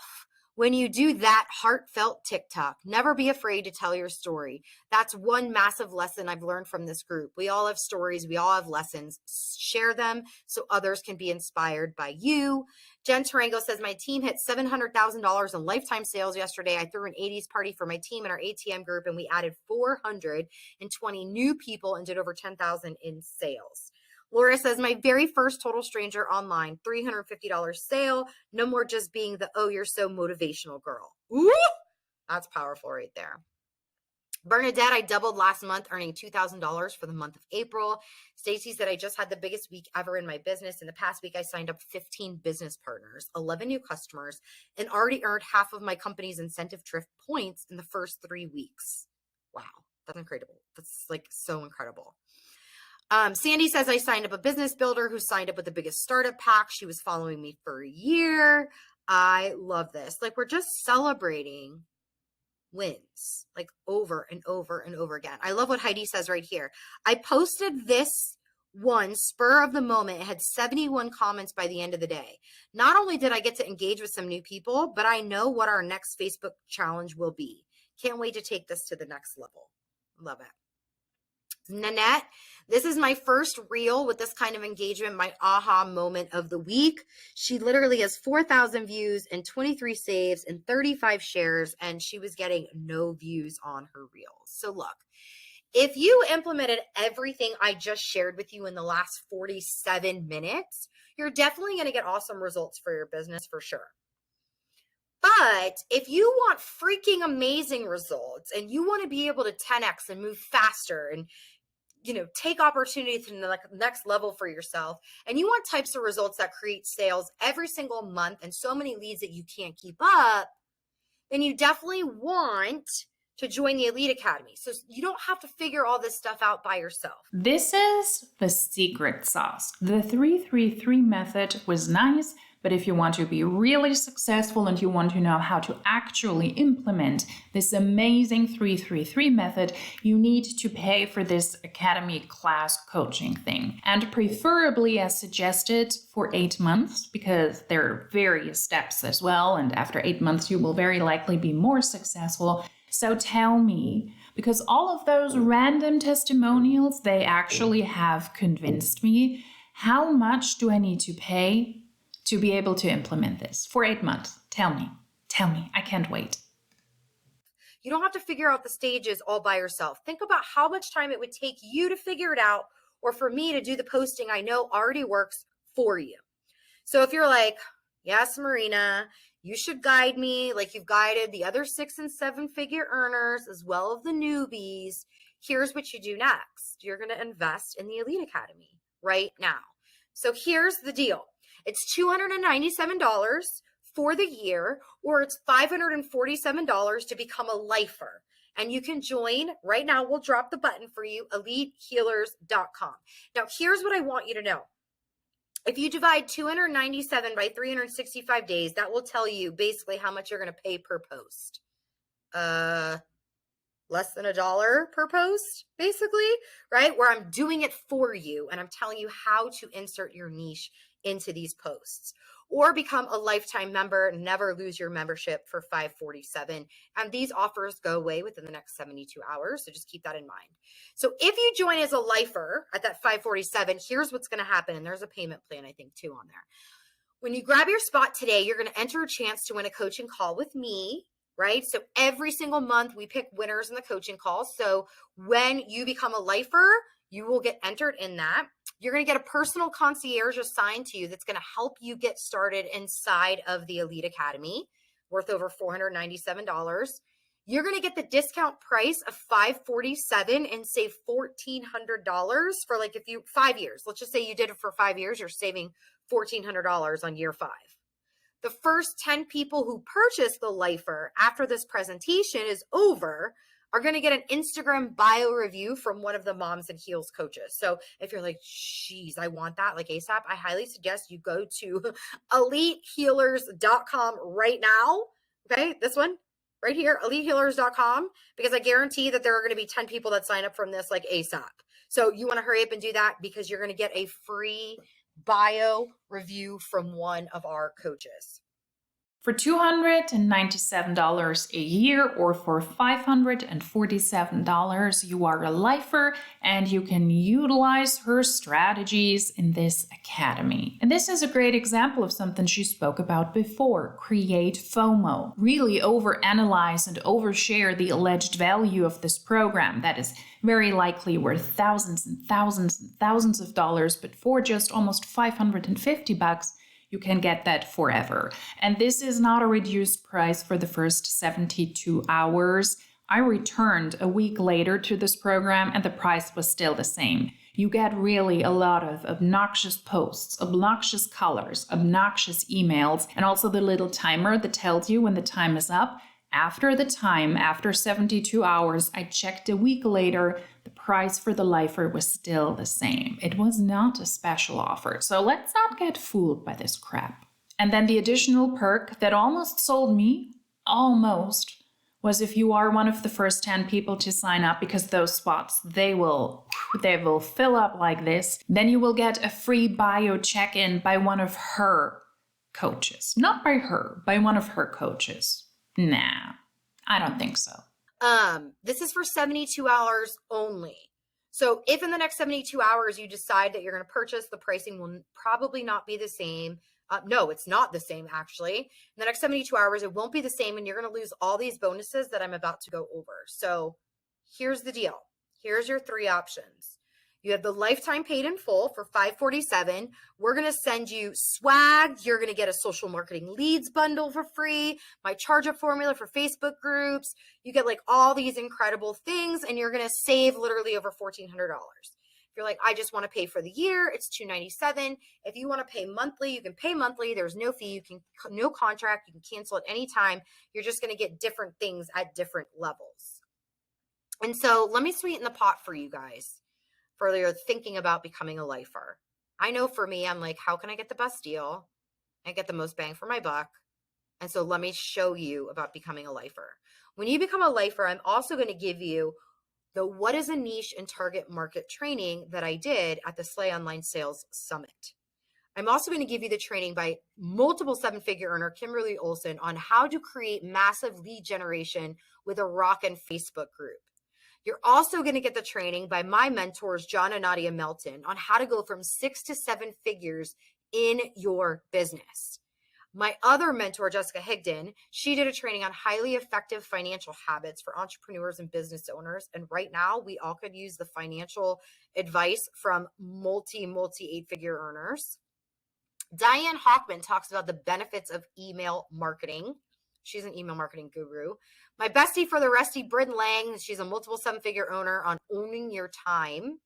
when you do that heartfelt TikTok, never be afraid to tell your story. That's one massive lesson I've learned from this group. We all have stories. We all have lessons. Share them so others can be inspired by you. Jen Tarango says, my team hit $700,000 in lifetime sales yesterday. I threw an 80s party for my team in our ATM group, and we added 420 new people and did over $10,000 in sales. Laura says, my very first total stranger online, $350 sale. No more just being the, oh, you're so motivational girl. Ooh, that's powerful right there. Bernadette, I doubled last month, earning $2,000 for the month of April. Stacy said, I just had the biggest week ever in my business. In the past week, I signed up 15 business partners, 11 new customers, and already earned half of my company's incentive trip points in the first 3 weeks. Wow, that's incredible. That's like so incredible. Sandy says, I signed up a business builder who signed up with the biggest startup pack. She was following me for a year. I love this. Like, we're just celebrating wins, like over and over and over again. I love what Heidi says right here. I posted this one spur of the moment. It had 71 comments by the end of the day. Not only did I get to engage with some new people, but I know what our next Facebook challenge will be. Can't wait to take this to the next level. Love it. Nanette, this is my first reel with this kind of engagement, my aha moment of the week. She literally has 4,000 views and 23 saves and 35 shares, and she was getting no views on her reels. So look, if you implemented everything I just shared with you in the last 47 minutes, you're definitely going to get awesome results for your business for sure. But if you want freaking amazing results and you want to be able to 10x and move faster and take opportunity to the next level for yourself, and you want types of results that create sales every single month and so many leads that you can't keep up, then you definitely want to join the Elite Academy. So you don't have to figure all this stuff out by yourself. This is the secret sauce. The 333 method was nice, but if you want to be really successful and you want to know how to actually implement this amazing 333 method, you need to pay for this academy class coaching thing. And preferably as suggested for 8 months, because there are various steps as well. And after 8 months, you will very likely be more successful. So tell me, because all of those random testimonials, they actually have convinced me, how much do I need to pay to be able to implement this for 8 months? Tell me, I can't wait. You don't have to figure out the stages all by yourself. Think about how much time it would take you to figure it out, or for me to do the posting I know already works for you. So if you're like, yes, Marina, you should guide me like you've guided the other 6 and 7 figure earners as well as the newbies, here's what you do next. You're going to invest in the Elite Academy right now. So here's the deal. It's $297 for the year, or it's $547 to become a lifer. And you can join right now. We'll drop the button for you, elitehealers.com. Now, here's what I want you to know. If you divide 297 by 365 days, that will tell you basically how much you're going to pay per post. Less than $1 per post, basically, right? Where I'm doing it for you and I'm telling you how to insert your niche into these posts, or become a lifetime member and never lose your membership for $547. And these offers go away within the next 72 hours. So just keep that in mind. So if you join as a lifer at that $547, here's what's going to happen. And there's a payment plan, I think, too, on there. When you grab your spot today, you're going to enter a chance to win a coaching call with me, right? So every single month we pick winners in the coaching call. So when you become a lifer, you will get entered in that. You're going to get a personal concierge assigned to you that's going to help you get started inside of the Elite Academy, worth over $497. You're going to get the discount price of $547 and save $1,400 for, like, if you 5 years. Let's just say you did it for 5 years, you're saving $1,400 on year 5. The first 10 people who purchase the lifer after this presentation is over are going to get an Instagram bio review from one of the Moms and Heels coaches. So if you're like, geez, I want that like ASAP, I highly suggest you go to elitehealers.com right now. Okay, this one right here, elitehealers.com, because I guarantee that there are going to be 10 people that sign up from this like ASAP. So you want to hurry up and do that, because you're going to get a free bio review from one of our coaches. For $297 a year, or for $547, you are a lifer and you can utilize her strategies in this academy. And this is a great example of something she spoke about before: create FOMO. Really overanalyze and overshare the alleged value of this program that is very likely worth thousands and thousands and thousands of dollars, but for just almost $550, you can get that forever. And this is not a reduced price for the first 72 hours. I returned a week later to this program and the price was still the same. You get really a lot of obnoxious posts, obnoxious colors, obnoxious emails, and also the little timer that tells you when the time is up. After 72 hours, I checked a week later, the price for the lifer was still the same. It was not a special offer, so let's not get fooled by this crap. And then the additional perk that almost sold me, was if you are one of the first 10 people to sign up, because those spots, they will fill up like this, then you will get a free bio check-in by one of her coaches. Not by her, by one of her coaches. Nah, I don't think so. This is for 72 hours only. So if in the next 72 hours you decide that you're going to purchase, the pricing will probably not be the same. No, it's not the same, actually. In the next 72 hours, it won't be the same, and you're going to lose all these bonuses that I'm about to go over. So here's the deal. Here's your 3 options. You have the lifetime paid in full for $547. We're going to send you swag. You're going to get a social marketing leads bundle for free, my charge up formula for Facebook groups. You get like all these incredible things, and you're going to save literally over $1,400. If you're like, I just want to pay for the year, it's $297. If you want to pay monthly, you can pay monthly. There's no fee. No contract. You can cancel at any time. You're just going to get different things at different levels. And so let me sweeten the pot for you guys for your thinking about becoming a lifer. I know for me, I'm like, how can I get the best deal and get the most bang for my buck? And so let me show you about becoming a lifer. When you become a lifer, I'm also going to give you the what is a niche and target market training that I did at the Slay Online Sales Summit. I'm also going to give you the training by multiple seven-figure earner Kimberly Olson on how to create massive lead generation with a rockin' Facebook group. You're also going to get the training by my mentors, John and Nadia Melton, on how to go from 6 to 7 figures in your business. My other mentor, Jessica Higdon, she did a training on highly effective financial habits for entrepreneurs and business owners. And right now, we all could use the financial advice from multi 8-figure earners. Diane Hockman talks about the benefits of email marketing. She's an email marketing guru. My bestie for the resty, Bryn Lang, she's a multiple 7-figure owner on owning your time.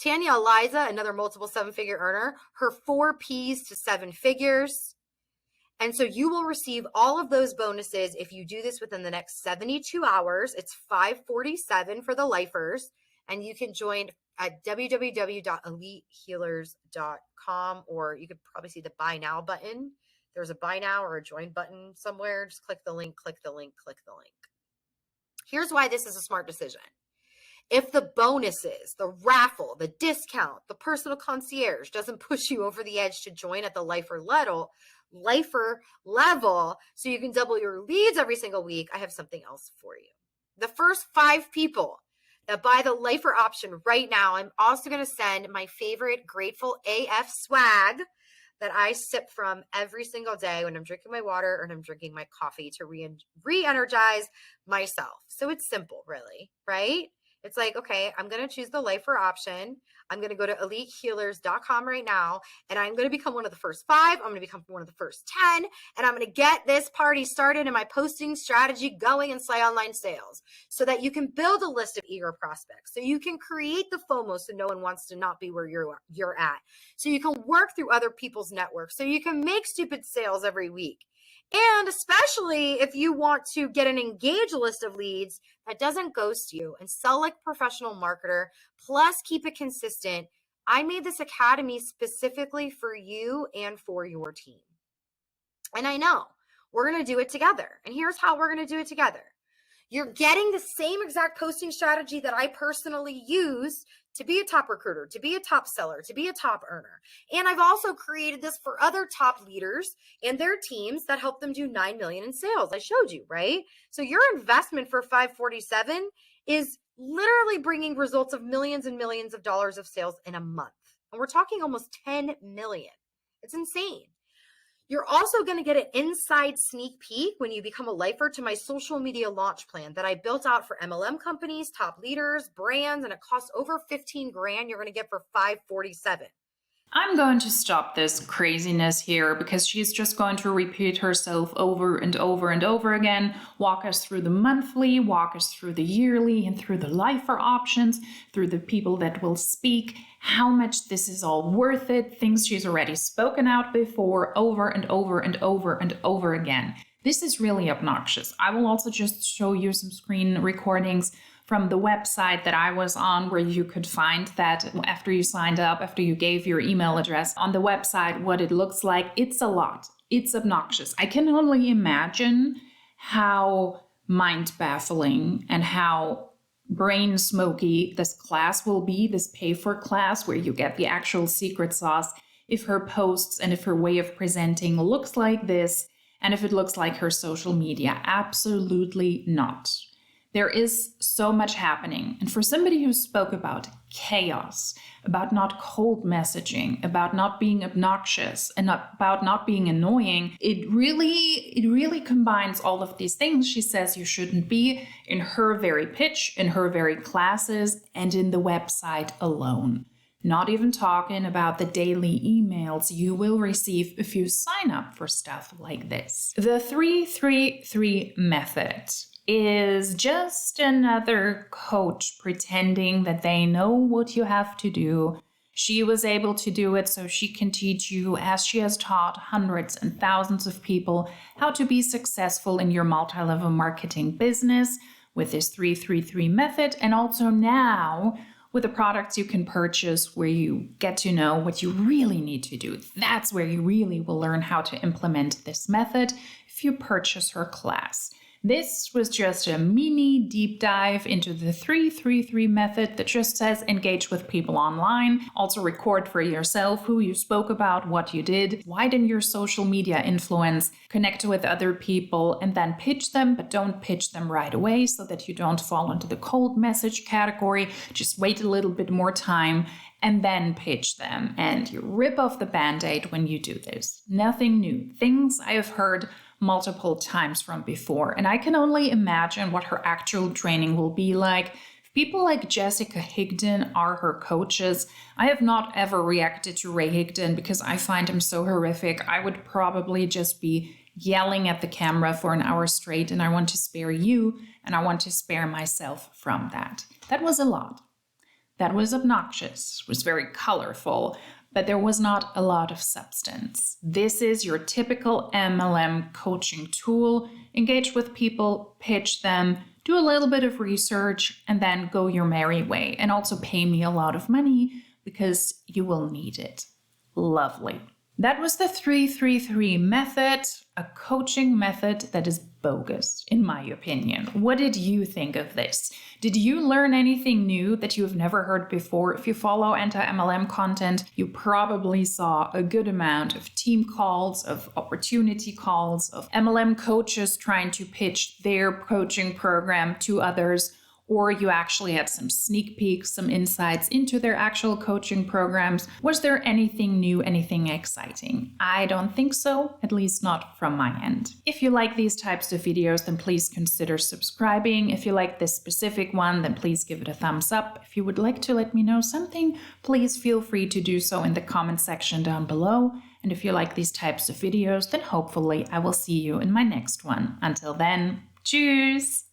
Tanya Eliza, another multiple 7-figure earner, her 4 P's to 7 figures. And so you will receive all of those bonuses if you do this within the next 72 hours. It's $547 for the lifers, and you can join at www.elitehealers.com, or you could probably see the buy now button. There's a buy now or a join button somewhere. Just click the link, click the link, click the link. Here's why this is a smart decision. If the bonuses, the raffle, the discount, the personal concierge doesn't push you over the edge to join at the lifer level so you can double your leads every single week, I have something else for you. The first 5 people that buy the lifer option right now, I'm also going to send my favorite Grateful AF swag that I sip from every single day when I'm drinking my water or when I'm drinking my coffee to re-energize myself. So it's simple, really, right? It's like, okay, I'm going to choose the lifer option. I'm going to go to elitehealers.com right now, and I'm going to become one of the first 5. I'm going to become one of the first 10, and I'm going to get this party started and my posting strategy going in Slay Online Sales so that you can build a list of eager prospects, so you can create the FOMO so no one wants to not be where you're at, so you can work through other people's networks, so you can make stupid sales every week. And especially if you want to get an engaged list of leads that doesn't ghost you and sell like a professional marketer, plus keep it consistent, I made this academy specifically for you and for your team. And I know we're going to do it together. And here's how we're going to do it together. You're getting the same exact posting strategy that I personally use to be a top recruiter, to be a top seller, to be a top earner. And I've also created this for other top leaders and their teams that help them do 9 million in sales. I showed you, right? So your investment for 547 is literally bringing results of millions and millions of dollars of sales in a month. And we're talking almost 10 million. It's insane. You're also going to get an inside sneak peek when you become a lifer to my social media launch plan that I built out for MLM companies, top leaders, brands, and it costs over 15 grand. You're going to get for 547. I'm going to stop this craziness here because she's just going to repeat herself over and over and over again, walk us through the monthly, walk us through the yearly, and through the lifer options, through the people that will speak, how much this is all worth it, things she's already spoken out before, over and over and over and over again. This is really obnoxious. I will also just show you some screen recordings from the website that I was on where you could find that after you signed up, after you gave your email address on the website, what it looks like. It's a lot. It's obnoxious. I can only imagine how mind-baffling and how brain smoky this class will be, this pay-for class where you get the actual secret sauce, if her posts and if her way of presenting looks like this, and if it looks like her social media. Absolutely not. There is so much happening. And for somebody who spoke about chaos, about not cold messaging, about not being obnoxious, and about not being annoying. It really combines all of these things she says you shouldn't be in her very pitch, in her very classes, and in the website alone. Not even talking about the daily emails you will receive if you sign up for stuff like this. The 333 method is just another coach pretending that they know what you have to do. She was able to do it, so she can teach you, as she has taught hundreds and thousands of people, how to be successful in your multi-level marketing business with this 333 method, and also now with the products you can purchase where you get to know what you really need to do. That's where you really will learn how to implement this method if you purchase her class. This was just a mini deep dive into the 333 method that just says engage with people online, also record for yourself who you spoke about, what you did, widen your social media influence, connect with other people, and then pitch them, but don't pitch them right away so that you don't fall into the cold message category. Just wait a little bit more time and then pitch them. And you rip off the Bandaid when you do this. Nothing new. Things I have heard multiple times from before. And I can only imagine what her actual training will be like. If people like Jessica Higdon are her coaches, I have not ever reacted to Ray Higdon because I find him so horrific. I would probably just be yelling at the camera for an hour straight, and I want to spare you, and I want to spare myself from that. That was a lot. That was obnoxious, was very colorful, but there was not a lot of substance. This is your typical MLM coaching tool. Engage with people, pitch them, do a little bit of research, and then go your merry way. And also pay me a lot of money because you will need it. Lovely. That was the 333 method, a coaching method that is bogus, in my opinion. What did you think of this? Did you learn anything new that you have never heard before? If you follow anti-MLM content, you probably saw a good amount of team calls, of opportunity calls, of MLM coaches trying to pitch their coaching program to others, or you actually had some sneak peeks, some insights into their actual coaching programs. Was there anything new, anything exciting? I don't think so, at least not from my end. If you like these types of videos, then please consider subscribing. If you like this specific one, then please give it a thumbs up. If you would like to let me know something, please feel free to do so in the comment section down below. And if you like these types of videos, then hopefully I will see you in my next one. Until then, tschüss!